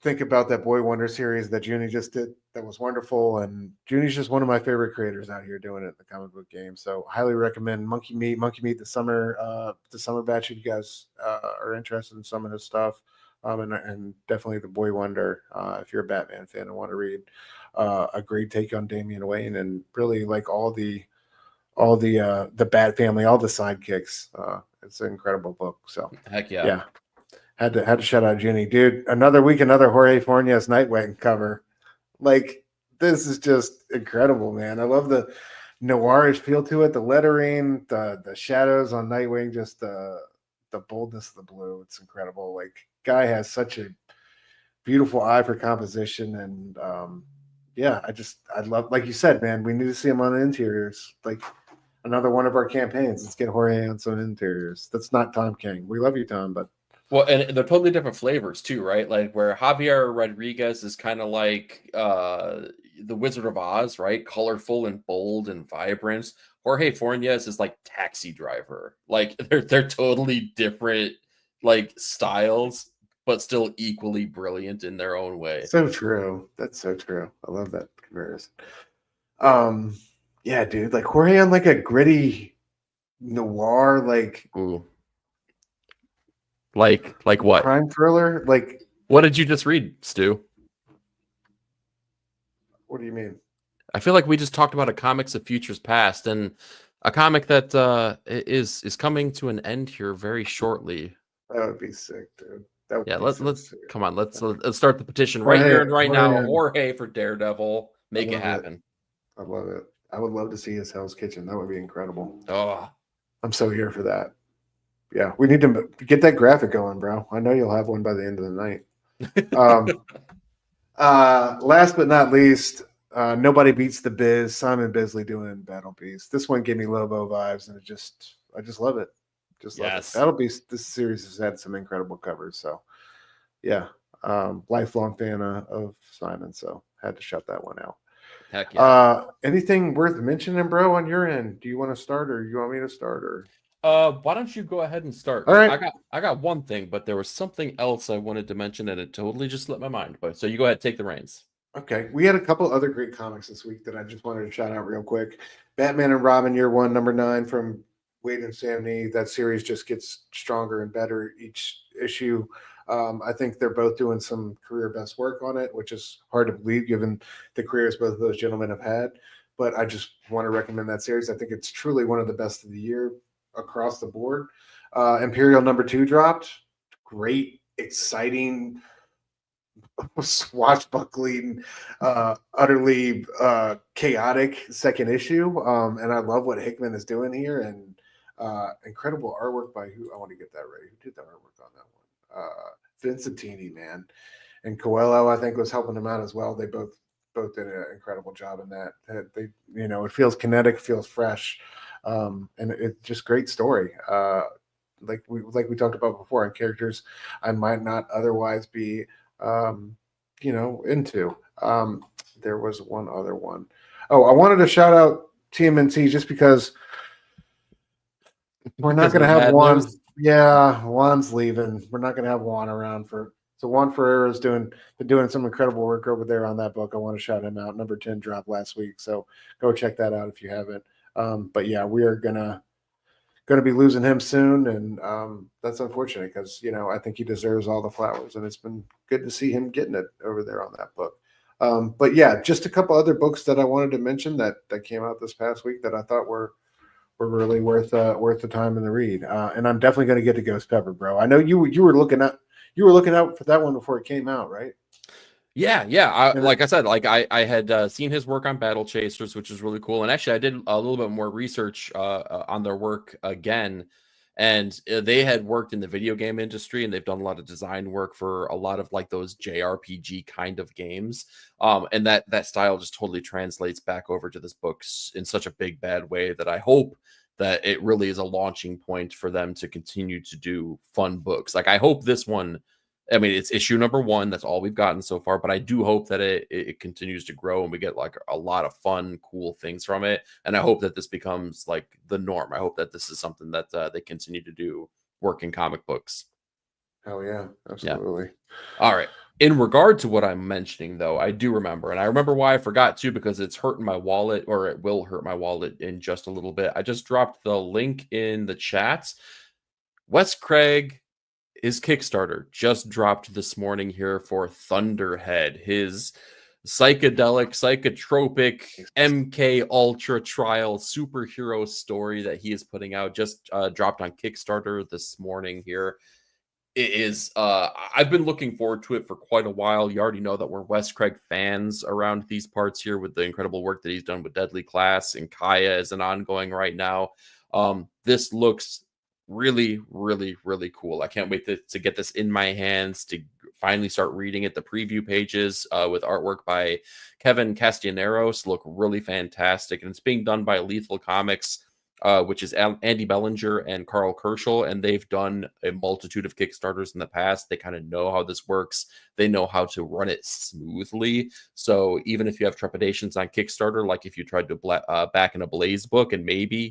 think about that Boy Wonder series that Junie just did. That was wonderful. And Junie's just one of my favorite creators out here doing it in the comic book game. So highly recommend Monkey Meat, the summer batch if you guys are interested in some of his stuff. And definitely the Boy Wonder if you're a Batman fan and want to read a great take on Damian Wayne and really like all the Bat family, all the sidekicks. It's an incredible book. So heck yeah. Yeah. Had to shout out Junie. Dude, another week, another Jorge Fornes Nightwing cover. Like, this is just incredible, man. I love the noirish feel to it, the lettering, the shadows on Nightwing, just the boldness of the blue. It's incredible. Like, guy has such a beautiful eye for composition, and I love, like you said, man, we need to see him on the interiors. Like, Another one of our campaigns. Let's get Jorge on some interiors. That's not Tom King. We love you, Tom, but Well, and they're totally different flavors too, right? Like where Javier Rodriguez is kind of like the Wizard of Oz, right? Colorful and bold and vibrant. Jorge Fornes is like Taxi Driver. Like they're totally different like styles, but still equally brilliant in their own way. so true. That's so true. I love that comparison. Yeah, dude, like Jorge on like a gritty noir, like Ooh. Like what? crime thriller. Like, What did you just read, Stu? what do you mean? I feel like we just talked about a comics of futures past and a comic that is coming to an end here very shortly. That would be sick, dude. That would Yeah, be so let's sick. come on. Let's start the petition right here and right now. Jorge for Daredevil, make it happen. I love it. I would love to see his Hell's Kitchen. That would be incredible. Oh, I'm so here for that. Yeah, we need to get that graphic going, bro. I know you'll have one by the end of the night. Last but not least, nobody beats the Biz. Simon Bisley doing Battle Beast. This one gave me Lobo vibes, and I just love it. Just love it. Battle Beast. This series has had some incredible covers. So, yeah, lifelong fan of Simon. So had to shut that one out. Heck yeah. Anything worth mentioning, bro, on your end? Do you want to start, or you want me to start, or? Why don't you go ahead and start? All right. I got one thing, but there was something else I wanted to mention, and it totally just slipped my mind. But so you go ahead, take the reins. Okay, we had a couple other great comics this week that I just wanted to shout out real quick. Batman and Robin Year One, number 9 from Wade and Sam Nee. That series just gets stronger and better each issue. I think they're both doing some career best work on it, which is hard to believe given the careers both of those gentlemen have had. But I just want to recommend that series. I think it's truly one of the best of the year across the board. Imperial number 2 dropped. Great, exciting, swashbuckling, utterly chaotic second issue. And I love what Hickman is doing here, and incredible artwork by who I want to get that right. Who did the artwork on that one? Vincentini, man. And Coelho, I think, was helping him out as well. They both did an incredible job in that. They, it feels kinetic, feels fresh, and it's just great story. Like we talked about before, on characters I might not otherwise be into. There was one other one. Oh, I wanted to shout out TMNT just because we're not going to have Juan. Yeah, Juan's leaving. We're not going to have Juan around for. So Juan Ferreira's been doing some incredible work over there on that book. I want to shout him out. Number 10 dropped last week, so go check that out if you haven't. But yeah, we are gonna be losing him soon, and that's unfortunate because I think he deserves all the flowers, and it's been good to see him getting it over there on that book. But yeah, just a couple other books that I wanted to mention that came out this past week that I thought were really worth the time in the read. And I'm definitely going to get to Ghost Pepper, bro. I know you were looking out for that one before it came out, right? Yeah. Like I said, like I had seen his work on Battle Chasers, which is really cool. And actually, I did a little bit more research on their work again. And they had worked in the video game industry, and they've done a lot of design work for a lot of like those JRPG kind of games. And that style just totally translates back over to this book in such a big bad way that I hope that it really is a launching point for them to continue to do fun books. Like I hope this one. I mean, it's issue number 1. That's all we've gotten so far, but I do hope that it continues to grow and we get like a lot of fun, cool things from it. And I hope that this becomes like the norm. I hope that this is something that they continue to do work in comic books. Hell yeah, absolutely. Yeah. All right. In regard to what I'm mentioning, though, I do remember, and I remember why I forgot to, because it's hurting my wallet, or it will hurt my wallet in just a little bit. I just dropped the link in the chats. Wes Craig, his Kickstarter just dropped this morning here for Thunderhead, his psychedelic, psychotropic MK Ultra trial superhero story that he is putting out. Just dropped on Kickstarter this morning here. It is, I've been looking forward to it for quite a while. You already know that we're Wes Craig fans around these parts here with the incredible work that he's done with Deadly Class, and Kaya is an ongoing right now. This looks really, really, really cool. I can't wait to get this in my hands, to finally start reading it. The preview pages with artwork by Kevin Castellanos look really fantastic, and it's being done by Lethal Comics. which is Andy Bellinger and Carl Kerschel, and they've done a multitude of Kickstarters in the past. They kind of know how this works. They know how to run it smoothly. So even if you have trepidations on Kickstarter, like if you tried to back in a Blaze book and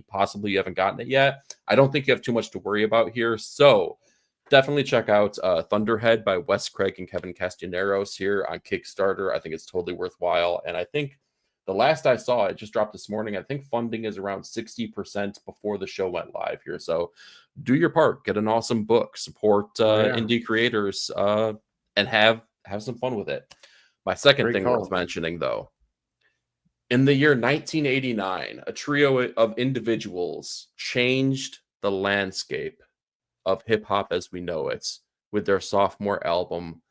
possibly you haven't gotten it yet, I don't think you have too much to worry about here. So definitely check out Thunderhead by Wes Craig and Kevin Castellanos here on Kickstarter. I think it's totally worthwhile. And I think the last I saw, it just dropped this morning, I think funding is around 60% before the show went live here. So do your part, get an awesome book, support indie creators, and have some fun with it. My second thing worth mentioning, though, in the year 1989, a trio of individuals changed the landscape of hip hop as we know it with their sophomore album,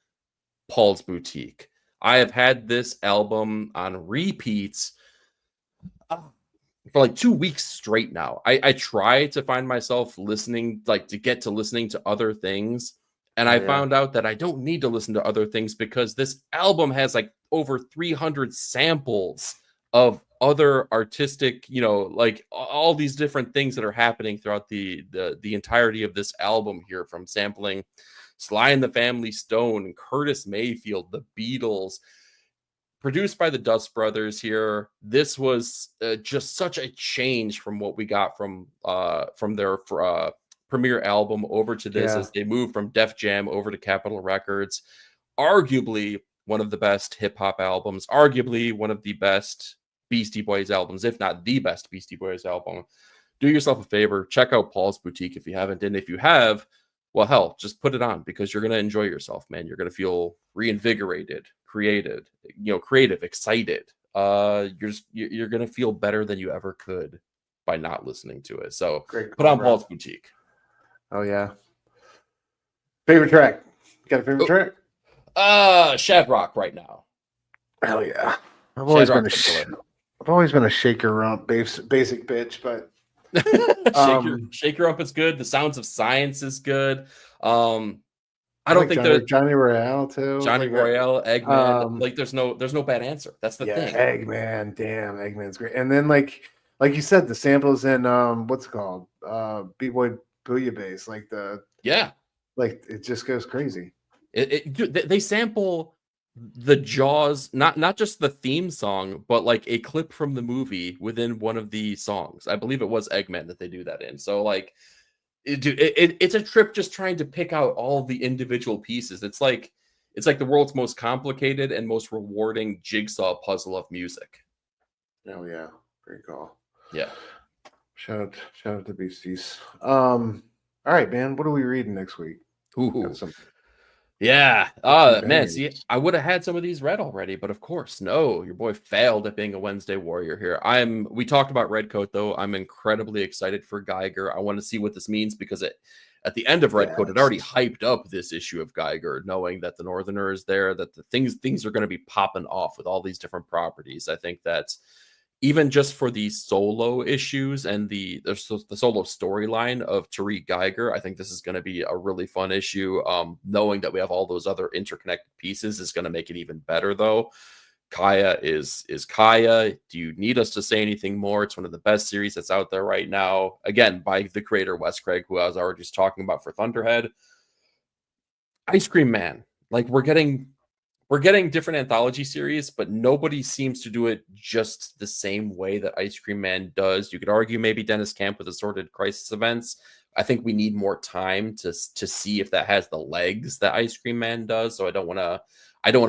Paul's Boutique. I have had this album on repeats for like 2 weeks straight now. I try to find myself listening to other things. And I found out that I don't need to listen to other things because this album has like over 300 samples of other artistic, like all these different things that are happening throughout the entirety of this album here, from sampling Sly and the Family Stone, Curtis Mayfield, the Beatles, produced by the Dust Brothers here. This was just such a change from what we got from their premiere album over to this, as they moved from Def Jam over to Capitol Records. Arguably one of the best hip hop albums, arguably one of the best Beastie Boys albums, if not the best Beastie Boys album. Do yourself a favor, check out Paul's Boutique if you haven't. And if you have, well, hell, just put it on, because you're going to enjoy yourself, man. You're going to feel reinvigorated, creative, excited. You're going to feel better than you ever could by not listening to it. So put on Paul's Boutique. Oh, yeah. Favorite track? Got a favorite track? Shadrock right now. Hell yeah. I've always been a shaker rump basic bitch, but Shake Your Up is good. The Sounds of Science is good. I don't think Johnny Royale too. Johnny Royale, Eggman. There's no bad answer. That's the thing. Eggman, damn, Eggman's great. And then like you said, the samples in what's it called? B-Boy Bouillabaisse, like it just goes crazy. They sample the Jaws, not just the theme song, but like a clip from the movie within one of the songs. I believe it was Eggman that they do that in. So like, it's a trip just trying to pick out all the individual pieces. It's like the world's most complicated and most rewarding jigsaw puzzle of music. Oh yeah, great call. Yeah. Shout out to Beasties. All right, man. What are we reading next week? Ooh. Man, see, I would have had some of these read already, but of course, no, your boy failed at being a Wednesday warrior here. We talked about Redcoat, though. I'm incredibly excited for Geiger. I want to see what this means, because at the end of Redcoat, it already hyped up this issue of Geiger, knowing that the Northerner is there, that the things are going to be popping off with all these different properties. I think that's even just for the solo issues and the solo storyline of Tariq Geiger, I think this is going to be a really fun issue. Knowing that we have all those other interconnected pieces is going to make it even better, though. Kaya is Kaya. Do you need us to say anything more? It's one of the best series that's out there right now. Again, by the creator Wes Craig, who I was already just talking about for Thunderhead. Ice Cream Man. Like, we're getting different anthology series, but nobody seems to do it just the same way that Ice Cream Man does. You could argue maybe Dennis Camp with Assorted Crisis Events. I think we need more time to see if that has the legs that Ice Cream Man does. So I don't want to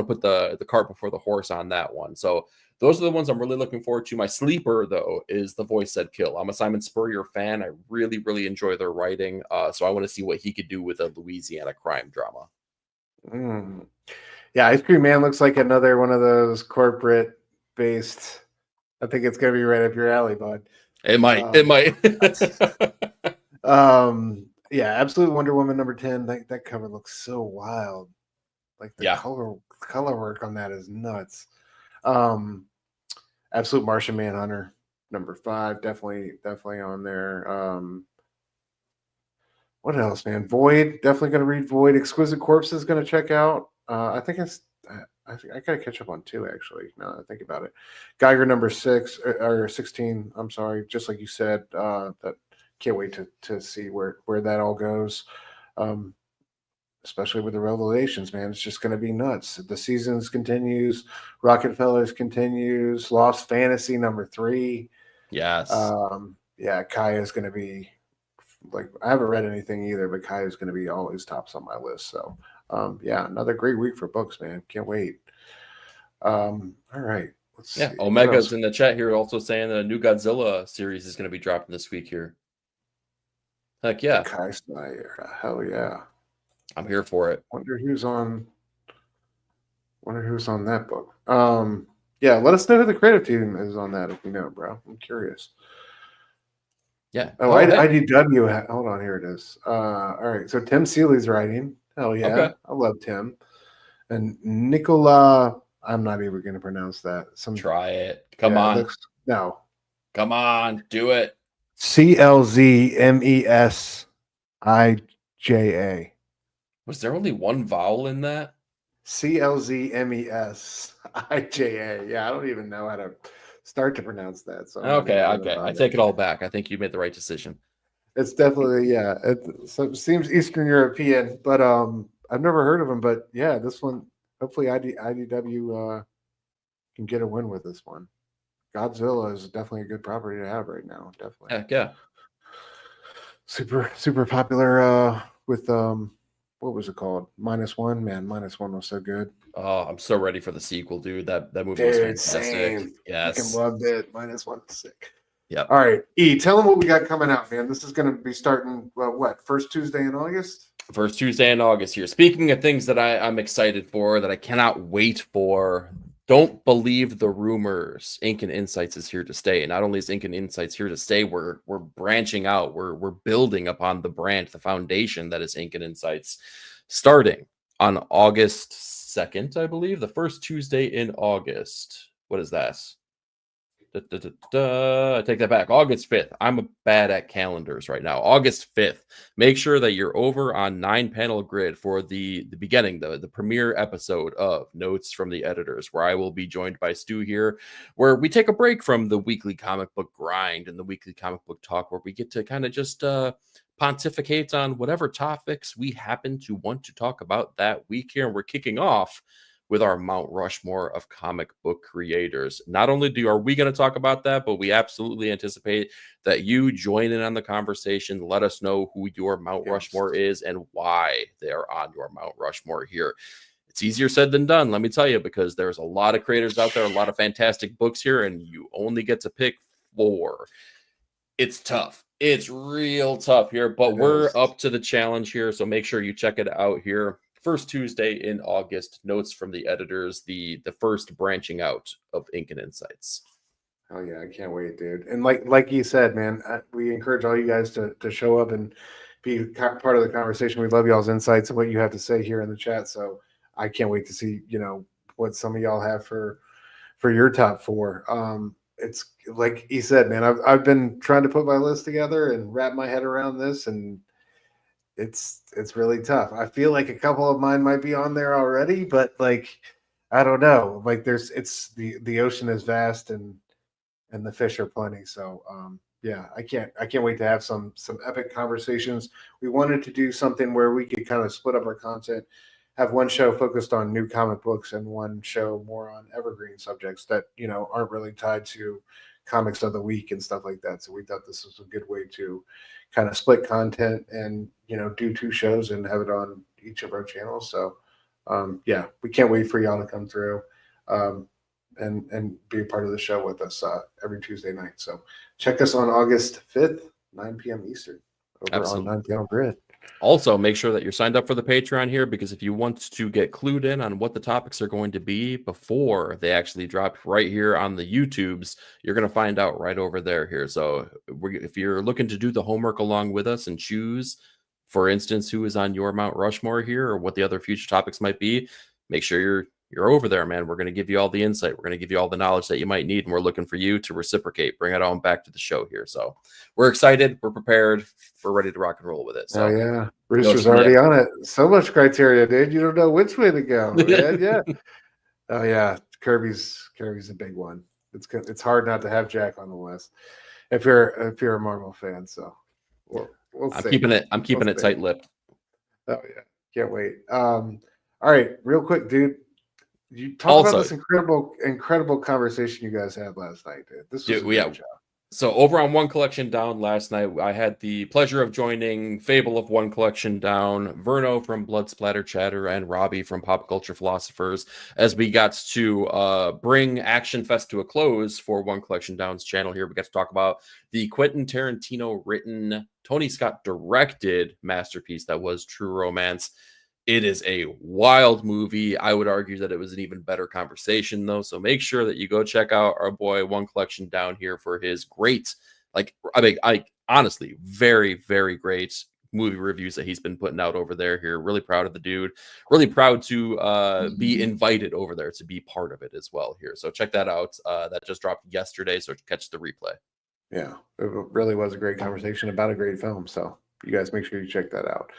put the cart before the horse on that one. So those are the ones I'm really looking forward to. My sleeper, though, is The Voice Said Kill. I'm a Simon Spurrier fan. I really, really enjoy their writing. So I want to see what he could do with a Louisiana crime drama. Yeah, Ice Cream Man looks like another one of those corporate-based. I think it's gonna be right up your alley, bud. It might. Yeah, Absolute Wonder Woman #10. That cover looks so wild. Like the color work on that is nuts. Absolute Martian Manhunter #5, definitely on there. What else, man? Void, definitely gonna read Void. Exquisite Corpse is gonna check out. I I think I gotta catch up on 2 actually. Now that I think about it, Geiger number 6 or 16. I'm sorry, just like you said. That can't wait to see where that all goes. Um, Especially with the revelations, man, it's just going to be nuts. The seasons continues, Rockefellers continues, Lost Fantasy number 3. Yes. Yeah, Kaya is going to be like I haven't read anything either, but Kaya is going to be always tops on my list. So, yeah, another great week for books, man. Can't wait. All right, let's Yeah. see what Omega's else. in the chat here also saying that a new Godzilla series is going to be dropping this week here. Heck The yeah. Kai Slayer, hell yeah! I'm here for it. Wonder who's on that book. Yeah, let us know who the creative team is on that if you know, bro. I'm curious. Yeah. Oh, Hey. IDW. Hold on, here it is. All right, so Tim Seeley's writing. Hell yeah, Okay. I love Tim. And Nicola, I'm not even going to pronounce that. Try it. Come on. No. Come on. Do it. CLZMESIJA. Was there only one vowel in that? CLZMESIJA. Yeah, I don't even know how to start to pronounce that. So Okay. I take it all back. I think you made the right decision. It's definitely it seems Eastern European, but I've never heard of him. But yeah, this one hopefully IDW can get a win with this one. Godzilla is definitely a good property to have right now. Definitely. Heck yeah. Super popular with what was it called? -1. Man, -1 was so good. Oh, I'm so ready for the sequel, dude. That movie was fantastic. Same. Yes. Fucking loved it. -1 sick. Yeah. All right. Tell them what we got coming out, man. This is going to be starting, first Tuesday in August? First Tuesday in August here. Speaking of things that I'm excited for, that I cannot wait for, don't believe the rumors. Ink and Insights is here to stay. And not only is Ink and Insights here to stay, we're branching out. We're building upon the brand, the foundation that is Ink and Insights, starting on August 2nd, I believe. The first Tuesday in August. What is that? I take that back. August 5th. I'm bad at calendars right now. August 5th. Make sure that you're over on 9-panel grid for the beginning, the premiere episode of Notes from the Editors, where I will be joined by Stu here, where we take a break from the weekly comic book grind and the weekly comic book talk, where we get to kind of just pontificate on whatever topics we happen to want to talk about that week here. And we're kicking off with our Mount Rushmore of comic book creators. Not only are we going to talk about that, but we absolutely anticipate that you join in on the conversation. Let us know who your Mount Rushmore is and why they're on your Mount Rushmore here. It's easier said than done, let me tell you, because there's a lot of creators out there, a lot of fantastic books here, and you only get to pick 4. It's tough. It's real tough here, but we're up to the challenge here, so make sure you check it out here. First Tuesday in August, Notes from the Editors, the first branching out of Ink and Insights. Oh yeah, I can't wait, dude. And like you said, man, we encourage all you guys to show up and be part of the conversation. We love y'all's insights and what you have to say here in the chat. So I can't wait to see, what some of y'all have for your top 4. It's like he said, man, I've been trying to put my list together and wrap my head around this, and it's really tough. I feel like a couple of mine might be on there already, but I don't know. It's the ocean is vast and the fish are plenty. So yeah, I can't wait to have some epic conversations. We wanted to do something where we could kind of split up our content, have one show focused on new comic books and one show more on evergreen subjects that aren't really tied to comics of the week and stuff like that. So we thought this was a good way to kind of split content and do 2 shows and have it on each of our channels. So yeah, we can't wait for y'all to come through and be a part of the show with us every Tuesday night. So check us on August 5th, 9 p.m. Eastern over on 9-panel grid. Also, make sure that you're signed up for the Patreon here, because if you want to get clued in on what the topics are going to be before they actually drop right here on the YouTubes, you're going to find out right over there here. So if you're looking to do the homework along with us and choose, for instance, who is on your Mount Rushmore here or what the other future topics might be, make sure you're over there, man. We're going to give you all the insight. We're going to give you all the knowledge that you might need, and we're looking for you to reciprocate, bring it on back to the show here. So we're excited. We're prepared. We're ready to rock and roll with it. So, oh, yeah. Rooster's already on it. So much criteria, dude. You don't know which way to go. Man. Yeah. Oh yeah, Kirby's a big one. It's hard not to have Jack on the list if you're a Marvel fan. So we'll I'm see. keeping it. I'm We'll keeping it see. tight-lipped. Oh yeah, can't wait. All right, real quick, dude. You talk about Also, this incredible conversation you guys had last night, dude. This was a dude, great job. so over on One Collection Down last night, I had the pleasure of joining Fable of One Collection Down, Verno from Blood Splatter Chatter, and Robbie from Pop Culture Philosophers, as we got to bring Action Fest to a close for One Collection Down's channel here. We got to talk about the Quentin Tarantino written, Tony Scott directed masterpiece that was True Romance. It is a wild movie. I would argue that it was an even better conversation, though. So make sure that you go check out our boy One Collection Down here for his great, I honestly, very, very great movie reviews that he's been putting out over there here. Really proud of the dude. Really proud to be invited over there to be part of it as well here. So check that out. That just dropped yesterday, so catch the replay. Yeah, it really was a great conversation about a great film. So you guys make sure you check that out.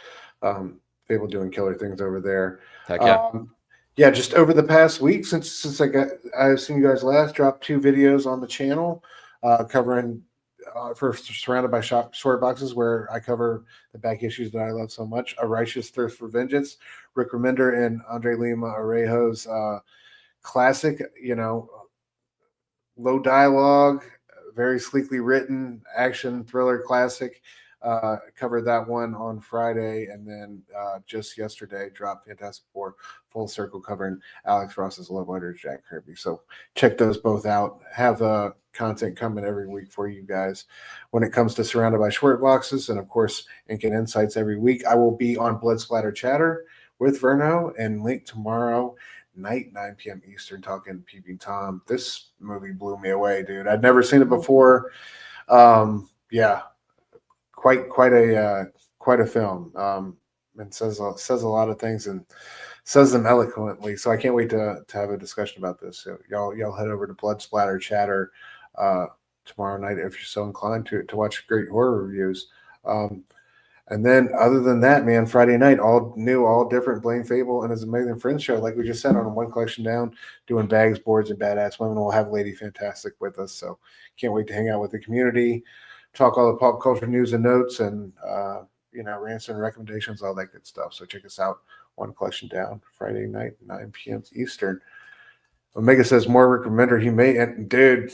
Fable doing killer things over there. Heck yeah. Yeah, just over the past week since I've seen you guys last, dropped 2 videos on the channel covering for Surrounded by Short Boxes, where I cover the back issues that I love so much. A Righteous Thirst for Vengeance, Rick Remender and Andre Lima Arejo's classic, low dialogue, very sleekly written action thriller classic. Covered that one on Friday, and then just yesterday dropped Fantastic Four Full Circle covering Alex Ross's love letter to Jack Kirby. So check those both out. Have content coming every week for you guys when it comes to Surrounded by Short Boxes, and of course Ink and Insights every week. I will be on Blood Splatter Chatter with Verno and Link tomorrow night, 9 p.m. Eastern, talking Peeping Tom. This movie blew me away, dude. I'd never seen it before. Yeah, quite a film. And says a lot of things and says them eloquently. So I can't wait to have a discussion about this. So y'all head over to Blood Splatter Chatter tomorrow night if you're so inclined to watch great horror reviews. And then other than that, man, Friday night, all new, all different, Blaine Fable and his Amazing Friends show, like we just said, on One Collection Down, doing bags, boards, and badass women. We'll have Lady Fantastic with us. So can't wait to hang out with the community, talk all the pop culture news and notes, and rants and recommendations, all that good stuff. So check us out, One Collection Down, Friday night, 9 p.m. Eastern. Omega says more Rick Remender. He may, and dude,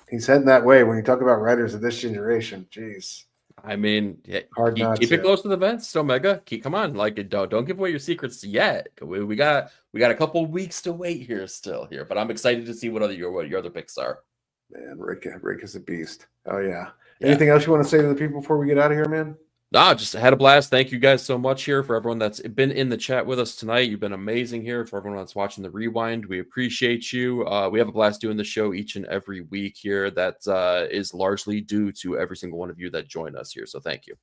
he's heading that way. When you talk about writers of this generation, jeez. I mean, yeah, Hard not keep to. it close to the vents, Omega. Come on, don't give away your secrets yet. We got a couple weeks to wait here still here, but I'm excited to see what your other picks are. Man, Rick is a beast. Oh yeah. Anything else you want to say to the people before we get out of here, man? No, just had a blast. Thank you guys so much here for everyone that's been in the chat with us tonight. You've been amazing here. For everyone that's watching the rewind, we appreciate you. We have a blast doing the show each and every week here. That is largely due to every single one of you that join us here. So thank you.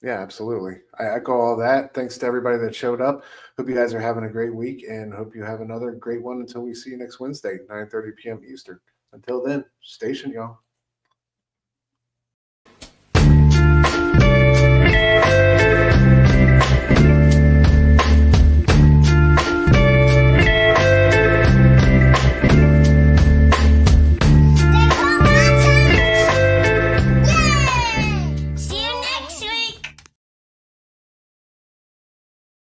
Yeah, absolutely. I echo all that. Thanks to everybody that showed up. Hope you guys are having a great week, and hope you have another great one until we see you next Wednesday, 9:30 p.m. Eastern. Until then, station, y'all.